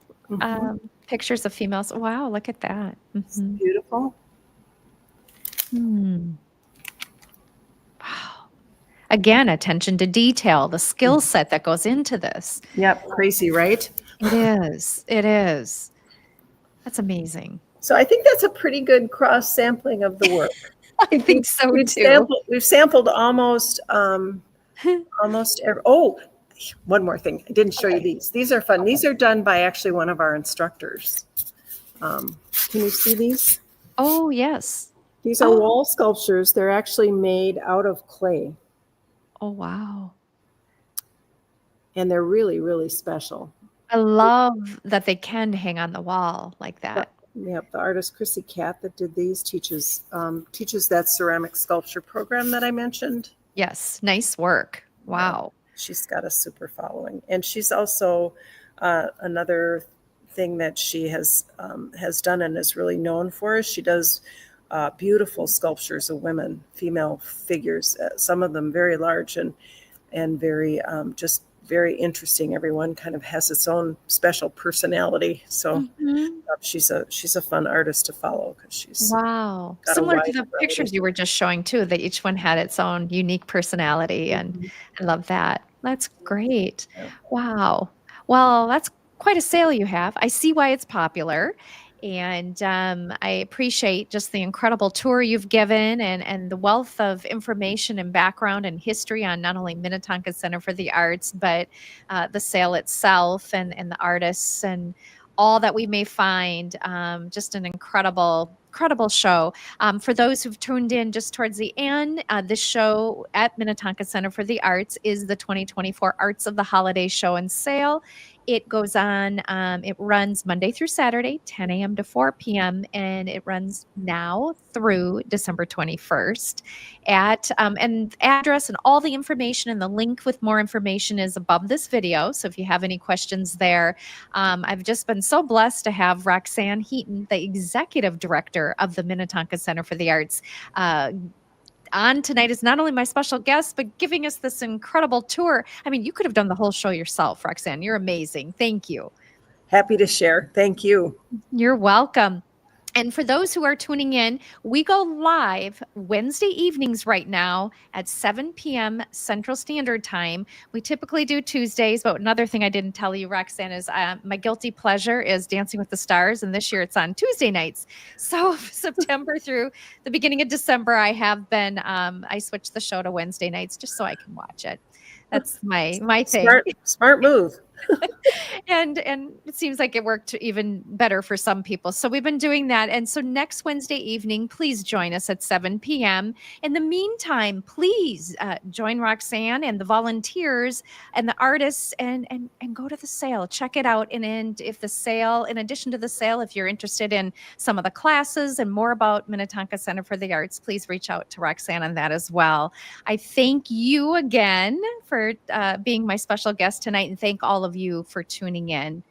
Speaker 1: pictures of females. Wow, look at that.
Speaker 2: It's beautiful.
Speaker 1: Wow. Again, attention to detail, the skill set that goes into this.
Speaker 2: Yep, crazy, right?
Speaker 1: It is. It is. That's amazing.
Speaker 2: So I think that's a pretty good cross sampling of the work.
Speaker 1: I think so too.
Speaker 2: We've sampled almost every. Oh, one more thing. I didn't show you these. These are fun. These are done by actually one of our instructors. Can you see these?
Speaker 1: Oh, yes.
Speaker 2: These are wall sculptures. They're actually made out of clay.
Speaker 1: Oh, wow.
Speaker 2: And they're really, really special.
Speaker 1: I love that they can hang on the wall like that.
Speaker 2: Yep, the artist Chrissy Cat that did these teaches that ceramic sculpture program that I mentioned.
Speaker 1: Yes, nice work. Wow.
Speaker 2: She's got a super following. And she's also another thing that she has done and is really known for. She does beautiful sculptures of women, female figures, some of them very large and very just very interesting. Everyone kind of has its own special personality. So she's a fun artist to follow because she's
Speaker 1: Wow.
Speaker 2: got a
Speaker 1: Similar to
Speaker 2: wide
Speaker 1: the
Speaker 2: variety.
Speaker 1: pictures you were just showing too, that each one had its own unique personality. And I love that. That's great.
Speaker 2: Yeah.
Speaker 1: Wow. Well, that's quite a sale you have. I see why it's popular. And I appreciate just the incredible tour you've given and the wealth of information and background and history on not only Minnetonka Center for the Arts, but the sale itself and the artists and all that we may find. Just an incredible show. For those who've tuned in just towards the end, this show at Minnetonka Center for the Arts is the 2024 Arts of the Holiday Show and Sale. It goes on, it runs Monday through Saturday, 10 a.m. to 4 p.m., and it runs now through December 21st. And address and all the information and the link with more information is above this video. So if you have any questions there, I've just been so blessed to have Roxanne Heaton, the executive director of the Minnetonka Center for the Arts, on tonight is not only my special guest, but giving us this incredible tour. I mean, you could have done the whole show yourself, Roxanne. You're amazing. Thank you.
Speaker 2: Happy to share. Thank you.
Speaker 1: You're welcome. And for those who are tuning in, we go live Wednesday evenings right now at 7 p.m. Central Standard Time. We typically do Tuesdays, but another thing I didn't tell you, Roxanne, is my guilty pleasure is Dancing with the Stars, and this year it's on Tuesday nights. So September through the beginning of December, I have been, I switched the show to Wednesday nights just so I can watch it. That's my thing.
Speaker 2: Smart move.
Speaker 1: and it seems like it worked even better for some people. So we've been doing that. And so next Wednesday evening, please join us at 7 p.m. In the meantime, please join Roxanne and the volunteers and the artists and go to the sale. Check it out. And if the sale, in addition to the sale, if you're interested in some of the classes and more about Minnetonka Center for the Arts, please reach out to Roxanne on that as well. I thank you again for being my special guest tonight, and thank all of you for tuning in.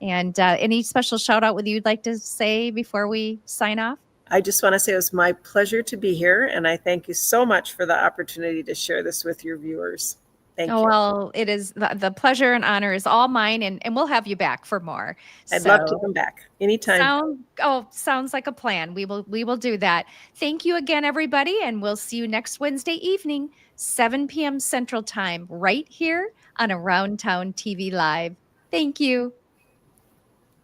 Speaker 1: And any special shout out would you'd like to say before we sign off?
Speaker 2: I just want to say it was my pleasure to be here, and I thank you so much for the opportunity to share this with your viewers. Thank you.
Speaker 1: Well, it is the pleasure and honor is all mine, and we'll have you back for more.
Speaker 2: I'd love to come back anytime.
Speaker 1: Sounds like a plan. We will do that. Thank you again, everybody, and we'll see you next Wednesday evening, 7 p.m. Central Time, right here on Around Town TV Live. Thank you.